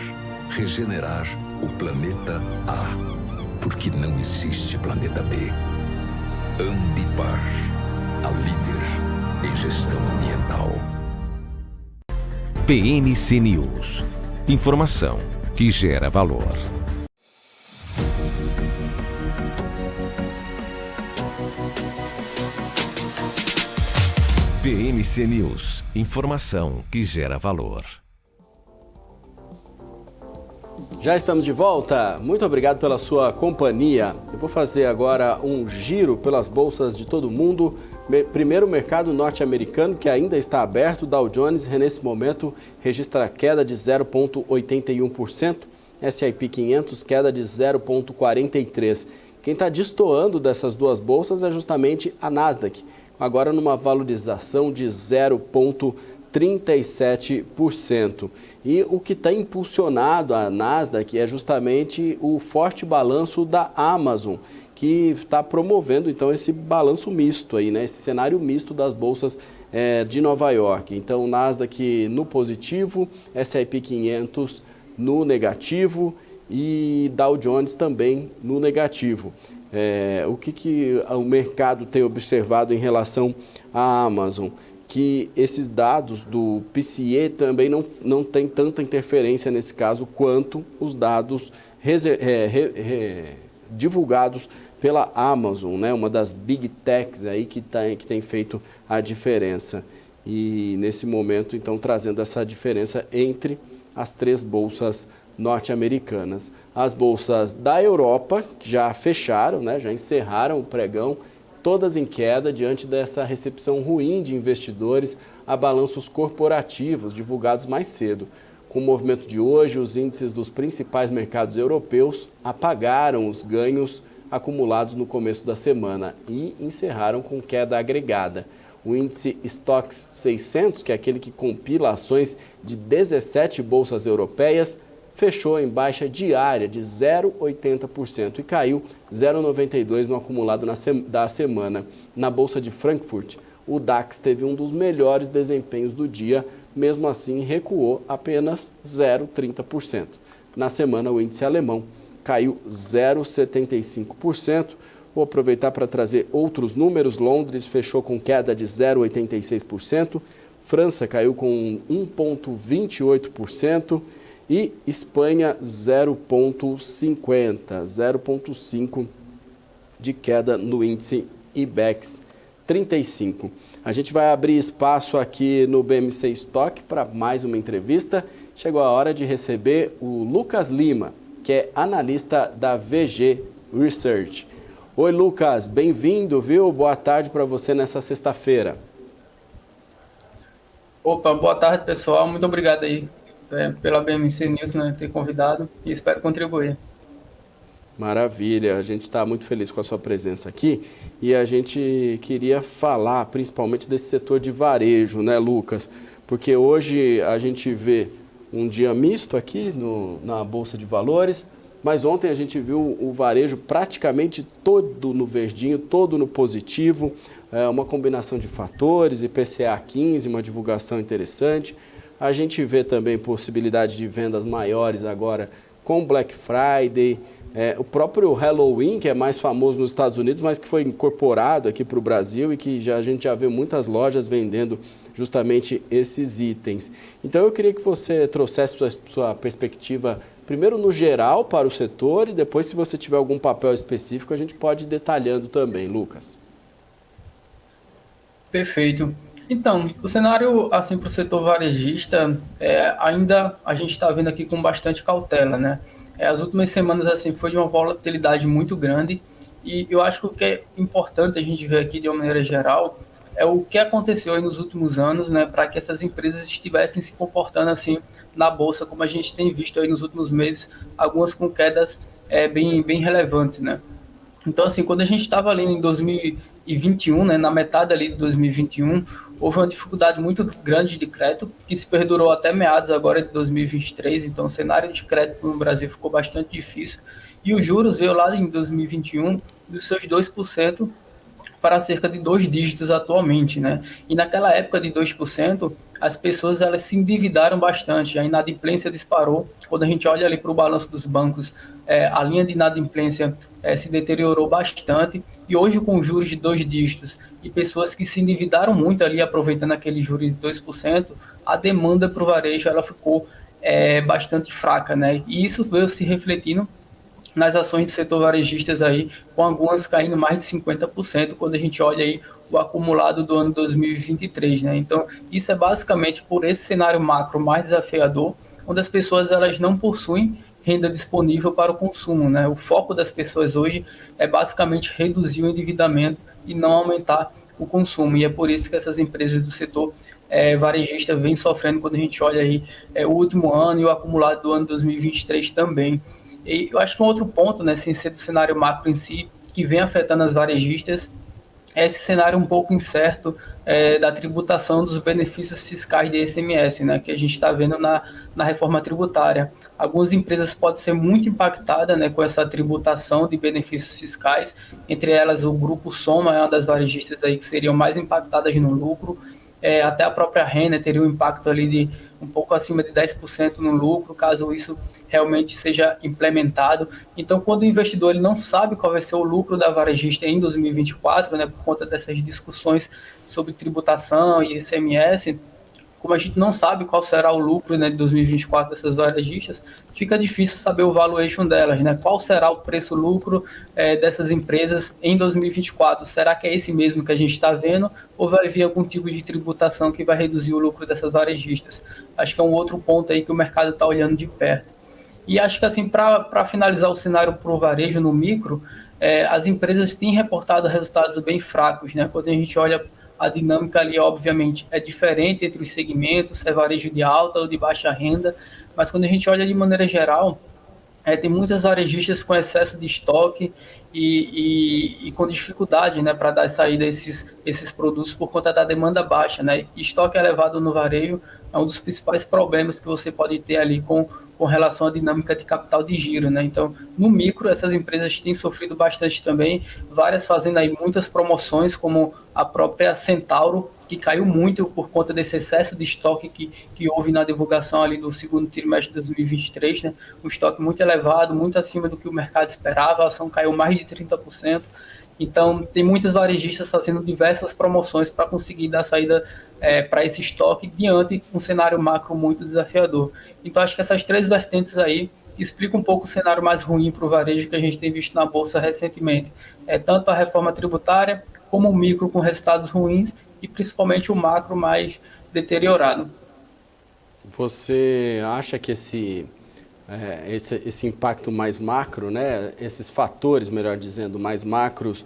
Regenerar o planeta A. Porque não existe planeta B. Ambipar. A líder em gestão ambiental. BMC News. Informação que gera valor. BMC News. Informação que gera valor. Já estamos de volta. Muito obrigado pela sua companhia. Eu vou fazer agora um giro pelas bolsas de todo mundo. Primeiro, o mercado norte-americano, que ainda está aberto. O Dow Jones, nesse momento, registra queda de 0,81%. S&P 500, queda de 0,43%. Quem está destoando dessas duas bolsas é justamente a Nasdaq, agora numa valorização de 0,37%. E o que tem impulsionado a Nasdaq é justamente o forte balanço da Amazon, que está promovendo então esse balanço misto aí, né? Esse cenário misto das bolsas de Nova York. Então, Nasdaq no positivo, S&P 500 no negativo e Dow Jones também no negativo. O que o mercado tem observado em relação à Amazon? que esses dados do PCE também não tem tanta interferência nesse caso quanto os dados divulgados pela Amazon, né? Uma das big techs aí que tem feito a diferença. E nesse momento, então, trazendo essa diferença entre as 3 bolsas norte-americanas. As bolsas da Europa, que já fecharam, né? Já encerraram o pregão, todas em queda diante dessa recepção ruim de investidores a balanços corporativos divulgados mais cedo. Com o movimento de hoje, os índices dos principais mercados europeus apagaram os ganhos acumulados no começo da semana e encerraram com queda agregada. O índice Stoxx 600, que é aquele que compila ações de 17 bolsas europeias, fechou em baixa diária de 0,80% e caiu 0,92% no acumulado da semana. Na Bolsa de Frankfurt, o DAX teve um dos melhores desempenhos do dia, mesmo assim recuou apenas 0,30%. Na semana, o índice alemão caiu 0,75%. Vou aproveitar para trazer outros números. Londres fechou com queda de 0,86%, França caiu com 1,28%, e Espanha 0,5% de queda no índice IBEX 35. A gente vai abrir espaço aqui no BMC Stock para mais uma entrevista. Chegou a hora de receber o Lucas Lima, que é analista da VG Research. Oi, Lucas, bem-vindo, viu? Boa tarde para você nessa sexta-feira. Opa, boa tarde, pessoal. Muito obrigado aí pela BMC News, né, ter convidado, e espero contribuir. Maravilha, a gente está muito feliz com a sua presença aqui e a gente queria falar principalmente desse setor de varejo, né, Lucas? Porque hoje a gente vê um dia misto aqui na Bolsa de Valores, mas ontem a gente viu o varejo praticamente todo no verdinho, todo no positivo, uma combinação de fatores, IPCA 15, uma divulgação interessante. A gente vê também possibilidade de vendas maiores agora com Black Friday, o próprio Halloween, que é mais famoso nos Estados Unidos, mas que foi incorporado aqui para o Brasil e que a gente já vê muitas lojas vendendo justamente esses itens. Então eu queria que você trouxesse sua perspectiva, primeiro no geral para o setor e depois, se você tiver algum papel específico, a gente pode ir detalhando também, Lucas. Perfeito. Então, o cenário assim, para o setor varejista, ainda a gente está vendo aqui com bastante cautela, né? As últimas semanas assim, foi de uma volatilidade muito grande e eu acho que o que é importante a gente ver aqui de uma maneira geral é o que aconteceu aí nos últimos anos, né, para que essas empresas estivessem se comportando assim na Bolsa, como a gente tem visto aí nos últimos meses, algumas com quedas bem relevantes, né? Então, assim, quando a gente estava ali em 2021, né, na metade ali de 2021, houve uma dificuldade muito grande de crédito, que se perdurou até meados agora de 2023, então o cenário de crédito no Brasil ficou bastante difícil, e os juros veio lá em 2021 dos seus 2% para cerca de 2 dígitos atualmente, né? E naquela época de 2%, as pessoas elas se endividaram bastante, a inadimplência disparou. Quando a gente olha ali para o balanço dos bancos, a linha de inadimplência se deteriorou bastante, e hoje com juros de 2 dígitos e pessoas que se endividaram muito ali, aproveitando aquele juro de 2%, a demanda para o varejo ela ficou bastante fraca, né? E isso veio se refletindo nas ações do setor varejistas aí, com algumas caindo mais de 50% quando a gente olha aí o acumulado do ano 2023, né? Então, isso é basicamente por esse cenário macro mais desafiador, onde as pessoas elas não possuem renda disponível para o consumo, né? O foco das pessoas hoje é basicamente reduzir o endividamento e não aumentar o consumo, e é por isso que essas empresas do setor varejista vêm sofrendo quando a gente olha aí o último ano e o acumulado do ano 2023 também. E eu acho que um outro ponto, né, sem ser do cenário macro em si, que vem afetando as varejistas, é esse cenário um pouco incerto da tributação dos benefícios fiscais de ICMS, né, que a gente está vendo na reforma tributária. Algumas empresas podem ser muito impactadas, né, com essa tributação de benefícios fiscais, entre elas o Grupo Soma é uma das varejistas aí que seriam mais impactadas no lucro, até a própria Renner teria um impacto ali de um pouco acima de 10% no lucro, caso isso realmente seja implementado. Então, quando o investidor ele não sabe qual vai ser o lucro da varejista em 2024, né, por conta dessas discussões sobre tributação e ICMS, como a gente não sabe qual será o lucro, né, de 2024 dessas varejistas, fica difícil saber o valuation delas, né? Qual será o preço-lucro dessas empresas em 2024? Será que é esse mesmo que a gente está vendo ou vai vir algum tipo de tributação que vai reduzir o lucro dessas varejistas? Acho que é um outro ponto aí que o mercado está olhando de perto. E acho que assim, para finalizar o cenário para o varejo no micro, as empresas têm reportado resultados bem fracos, né? Quando a gente olha a dinâmica ali, obviamente, é diferente entre os segmentos, se é varejo de alta ou de baixa renda, mas quando a gente olha de maneira geral, tem muitas varejistas com excesso de estoque e com dificuldade, né, para dar saída a esses produtos por conta da demanda baixa, né? Estoque elevado no varejo é um dos principais problemas que você pode ter ali com relação à dinâmica de capital de giro, né? Então, no micro, essas empresas têm sofrido bastante também, várias fazendo aí muitas promoções, como a própria Centauro, que caiu muito por conta desse excesso de estoque que houve na divulgação ali do segundo trimestre de 2023, né? Um estoque muito elevado, muito acima do que o mercado esperava, a ação caiu mais de 30%. Então, tem muitas varejistas fazendo diversas promoções para conseguir dar saída para esse estoque diante de um cenário macro muito desafiador. Então, acho que essas três vertentes aí explicam um pouco o cenário mais ruim para o varejo que a gente tem visto na Bolsa recentemente. Tanto a reforma tributária, como o micro com resultados ruins e principalmente o macro mais deteriorado. Você acha que esse impacto mais macro, né, esses fatores, melhor dizendo, mais macros,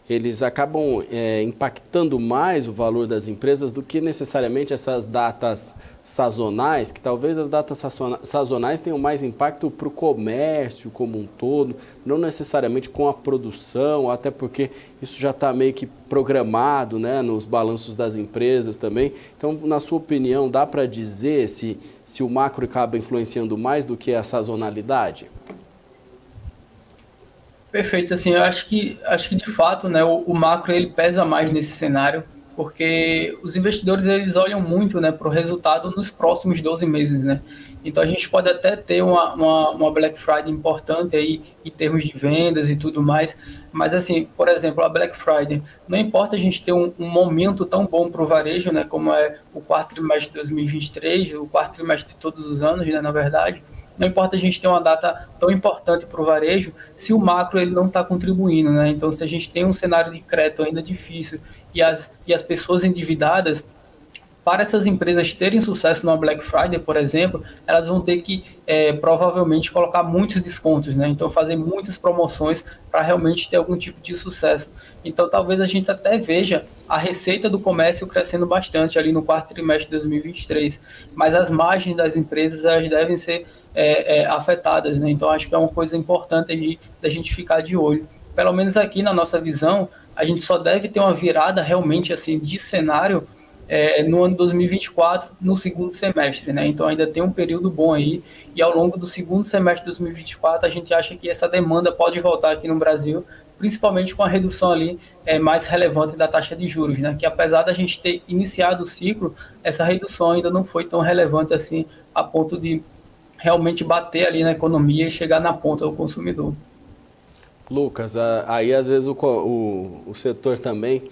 eles acabam impactando mais o valor das empresas do que necessariamente essas datas sazonais, que talvez as datas sazonais tenham mais impacto para o comércio como um todo, não necessariamente com a produção, até porque isso já está meio que programado, né, nos balanços das empresas também. Então, na sua opinião, dá para dizer se o macro acaba influenciando mais do que a sazonalidade? Perfeito, assim, eu acho que de fato, né, o macro ele pesa mais nesse cenário, porque os investidores eles olham muito, né, para o resultado nos próximos 12 meses, né? Então a gente pode até ter uma Black Friday importante aí em termos de vendas e tudo mais, mas assim, por exemplo, a Black Friday, não importa a gente ter um momento tão bom para o varejo, né, como é o quarto trimestre de 2023, o quarto trimestre de todos os anos, né, na verdade, não importa a gente ter uma data tão importante para o varejo, se o macro ele não está contribuindo, né? Então, se a gente tem um cenário de crédito ainda difícil e as pessoas endividadas, para essas empresas terem sucesso no Black Friday, por exemplo, elas vão ter que provavelmente colocar muitos descontos, né? Então, fazer muitas promoções para realmente ter algum tipo de sucesso. Então, talvez a gente até veja a receita do comércio crescendo bastante ali no quarto trimestre de 2023, mas as margens das empresas elas devem ser afetadas, né? Então acho que é uma coisa importante aí da gente ficar de olho. Pelo menos aqui na nossa visão, a gente só deve ter uma virada realmente assim de cenário no ano 2024, no segundo semestre, né? Então ainda tem um período bom aí e ao longo do segundo semestre de 2024 a gente acha que essa demanda pode voltar aqui no Brasil, principalmente com a redução ali mais relevante da taxa de juros, né? Que apesar da gente ter iniciado o ciclo, essa redução ainda não foi tão relevante assim a ponto de realmente bater ali na economia e chegar na ponta do consumidor. Lucas, aí às vezes o setor também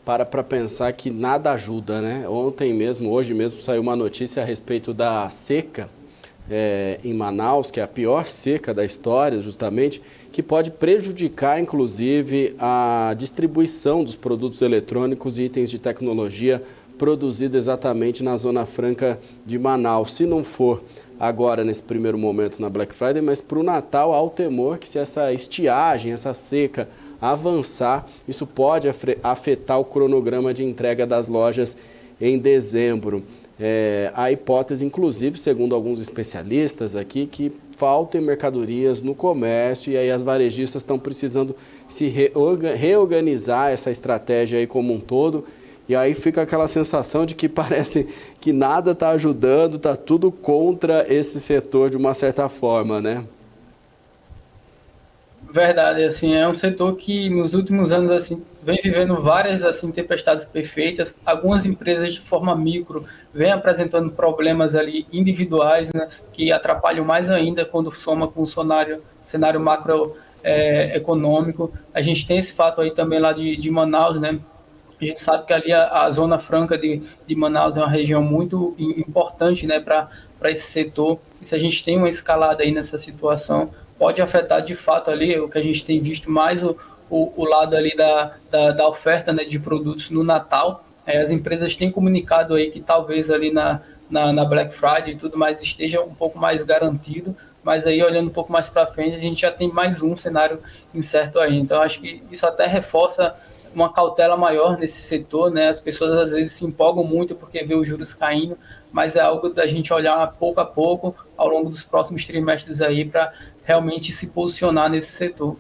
para pensar que nada ajuda, né? Hoje mesmo saiu uma notícia a respeito da seca em Manaus, que é a pior seca da história, justamente, que pode prejudicar, inclusive, a distribuição dos produtos eletrônicos e itens de tecnologia produzidos exatamente na Zona Franca de Manaus. Se não for agora, nesse primeiro momento, na Black Friday, mas para o Natal há o temor que se essa estiagem, essa seca avançar, isso pode afetar o cronograma de entrega das lojas em dezembro. A hipótese, inclusive, segundo alguns especialistas aqui, que faltem mercadorias no comércio e aí as varejistas estão precisando se reorganizar essa estratégia aí como um todo. E aí fica aquela sensação de que parece que nada está ajudando, está tudo contra esse setor de uma certa forma, né? Verdade, assim, é um setor que nos últimos anos assim vem vivendo várias assim tempestades perfeitas. Algumas empresas de forma micro vêm apresentando problemas ali individuais, né, que atrapalham mais ainda quando soma com o cenário macro econômico. A gente tem esse fato aí também lá de Manaus, né? A gente sabe que ali a Zona Franca de Manaus é uma região muito importante, né, para esse setor. E se a gente tem uma escalada aí nessa situação, pode afetar de fato ali o que a gente tem visto mais o lado ali da oferta, né, de produtos no Natal. As empresas têm comunicado aí que talvez ali na Black Friday e tudo mais esteja um pouco mais garantido, mas aí olhando um pouco mais para frente a gente já tem mais um cenário incerto aí. Então acho que isso até reforça uma cautela maior nesse setor, né? As pessoas às vezes se empolgam muito porque vê os juros caindo, mas é algo da gente olhar pouco a pouco ao longo dos próximos trimestres aí para realmente se posicionar nesse setor.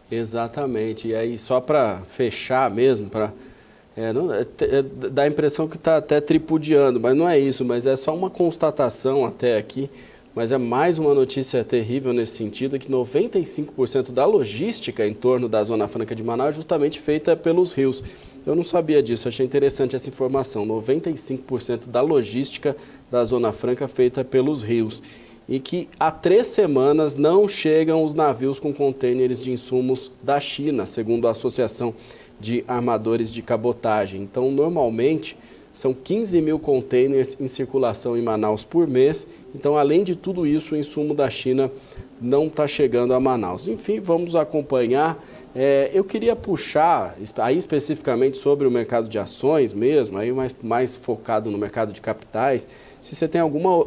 Exatamente. E aí, só para fechar mesmo, dá a impressão que está até tripudiando, mas não é isso, mas é só uma constatação até aqui, mas é mais uma notícia terrível nesse sentido, que 95% da logística em torno da Zona Franca de Manaus é justamente feita pelos rios. Eu não sabia disso, achei interessante essa informação. 95% da logística da Zona Franca é feita pelos rios. E que há 3 semanas não chegam os navios com contêineres de insumos da China, segundo a Associação de Armadores de Cabotagem. Então, normalmente, são 15 mil contêineres em circulação em Manaus por mês. Então, além de tudo isso, o insumo da China não está chegando a Manaus. Enfim, vamos acompanhar. Eu queria puxar, aí especificamente sobre o mercado de ações mesmo, aí mais focado no mercado de capitais, se você tem alguma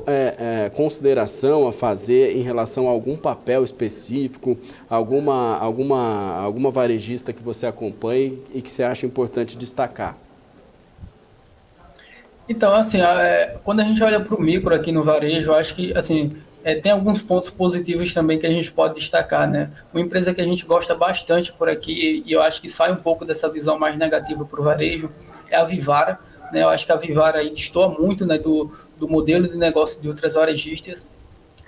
consideração a fazer em relação a algum papel específico, alguma varejista que você acompanhe e que você acha importante destacar. Então, assim, quando a gente olha para o micro aqui no varejo, eu acho que, assim, tem alguns pontos positivos também que a gente pode destacar, né? Uma empresa que a gente gosta bastante por aqui, e eu acho que sai um pouco dessa visão mais negativa para o varejo, é a Vivara, né? Eu acho que a Vivara aí destoa muito, né, do modelo de negócio de outras varejistas.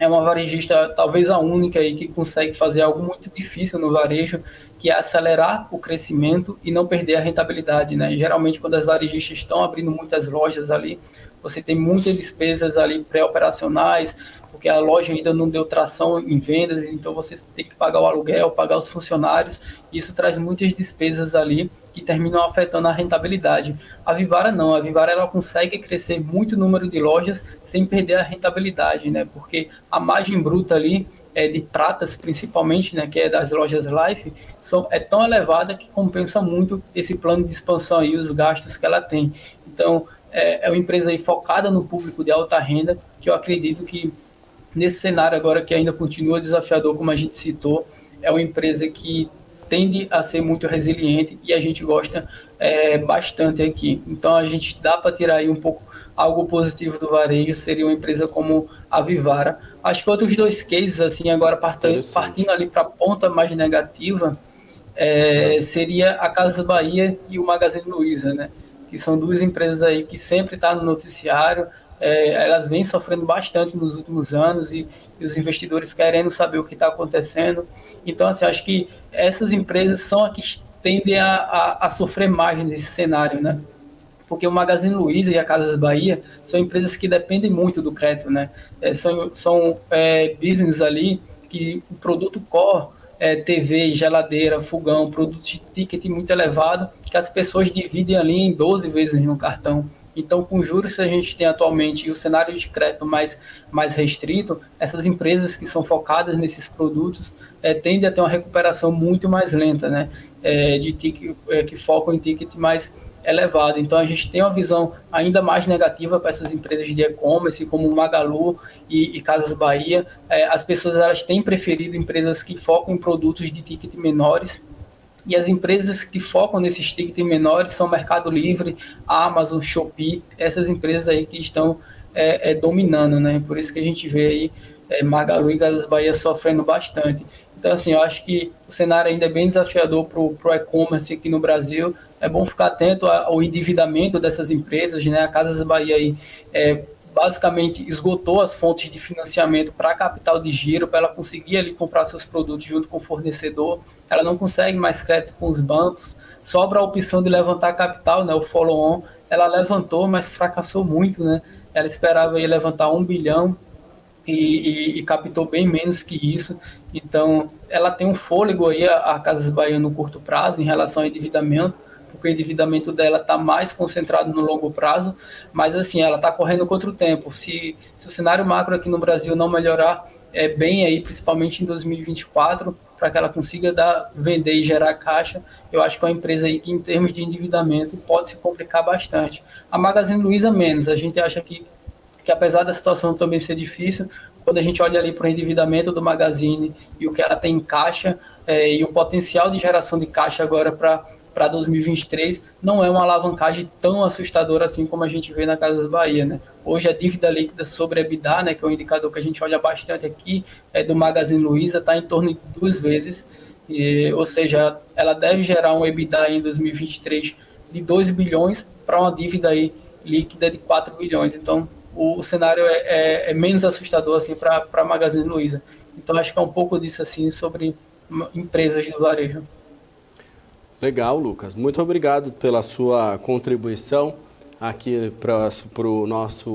É uma varejista, talvez a única aí, que consegue fazer algo muito difícil no varejo, que é acelerar o crescimento e não perder a rentabilidade, né? Geralmente, quando as varejistas estão abrindo muitas lojas ali, você tem muitas despesas ali pré-operacionais, porque a loja ainda não deu tração em vendas, então você tem que pagar o aluguel, pagar os funcionários, e isso traz muitas despesas ali que terminam afetando a rentabilidade. A Vivara não, a Vivara ela consegue crescer muito número de lojas sem perder a rentabilidade, né? Porque a margem bruta ali, de pratas principalmente, né, que é das lojas Life, é tão elevada que compensa muito esse plano de expansão e os gastos que ela tem. Então, é uma empresa aí focada no público de alta renda, que eu acredito que nesse cenário agora que ainda continua desafiador, como a gente citou, é uma empresa que tende a ser muito resiliente e a gente gosta bastante aqui. Então a gente dá para tirar aí um pouco algo positivo do varejo, seria uma empresa como a Vivara. Acho que outros 2 cases, assim, agora partindo ali para a ponta mais negativa, seria a Casas Bahia e o Magazine Luiza, né? Que são 2 empresas aí que sempre estão no noticiário. Elas vêm sofrendo bastante nos últimos anos e os investidores querendo saber o que está acontecendo. Então, assim, acho que essas empresas são as que tendem a sofrer mais nesse cenário, né? Porque o Magazine Luiza e a Casas Bahia são empresas que dependem muito do crédito, né? São business ali que o produto core, TV, geladeira, fogão, produto de ticket muito elevado, que as pessoas dividem ali em 12 vezes no cartão. Então, com os juros que a gente tem atualmente e o cenário de crédito mais restrito, essas empresas que são focadas nesses produtos tendem a ter uma recuperação muito mais lenta, né? Que focam em ticket mais elevado. Então, a gente tem uma visão ainda mais negativa para essas empresas de e-commerce, como Magalu e Casas Bahia. As pessoas elas têm preferido empresas que focam em produtos de ticket menores, e as empresas que focam nesses tickets menores são Mercado Livre, Amazon, Shopee, essas empresas aí que estão dominando, né? Por isso que a gente vê aí Magalu e Casas Bahia sofrendo bastante. Então, assim, eu acho que o cenário ainda é bem desafiador para o e-commerce aqui no Brasil. É bom ficar atento ao endividamento dessas empresas, né? A Casas Bahia aí basicamente esgotou as fontes de financiamento para capital de giro, para ela conseguir ali comprar seus produtos junto com o fornecedor. Ela não consegue mais crédito com os bancos, sobra a opção de levantar capital, né, o follow-on. Ela levantou, mas fracassou muito, né? Ela esperava aí levantar 1 bilhão e captou bem menos que isso. Então, ela tem um fôlego aí, a Casas Bahia, no curto prazo, em relação ao endividamento, porque o endividamento dela está mais concentrado no longo prazo, mas assim, ela está correndo contra o tempo. Se o cenário macro aqui no Brasil não melhorar bem aí, principalmente em 2024, para que ela consiga vender e gerar caixa, eu acho que é uma empresa aí que, em termos de endividamento, pode se complicar bastante. A Magazine Luiza menos, a gente acha que apesar da situação também ser difícil, quando a gente olha ali para o endividamento do Magazine e o que ela tem em caixa, e o potencial de geração de caixa agora para 2023, não é uma alavancagem tão assustadora assim como a gente vê na Casas Bahia, né? Hoje a dívida líquida sobre EBITDA, né, que é um indicador que a gente olha bastante aqui, do Magazine Luiza, está em torno de 2 vezes, ou seja, ela deve gerar um EBITDA em 2023 de 2 bilhões para uma dívida aí líquida de 4 bilhões. Então, o cenário é menos assustador assim, para a Magazine Luiza. Então, acho que é um pouco disso assim sobre empresas do varejo. Legal, Lucas. Muito obrigado pela sua contribuição aqui para o nosso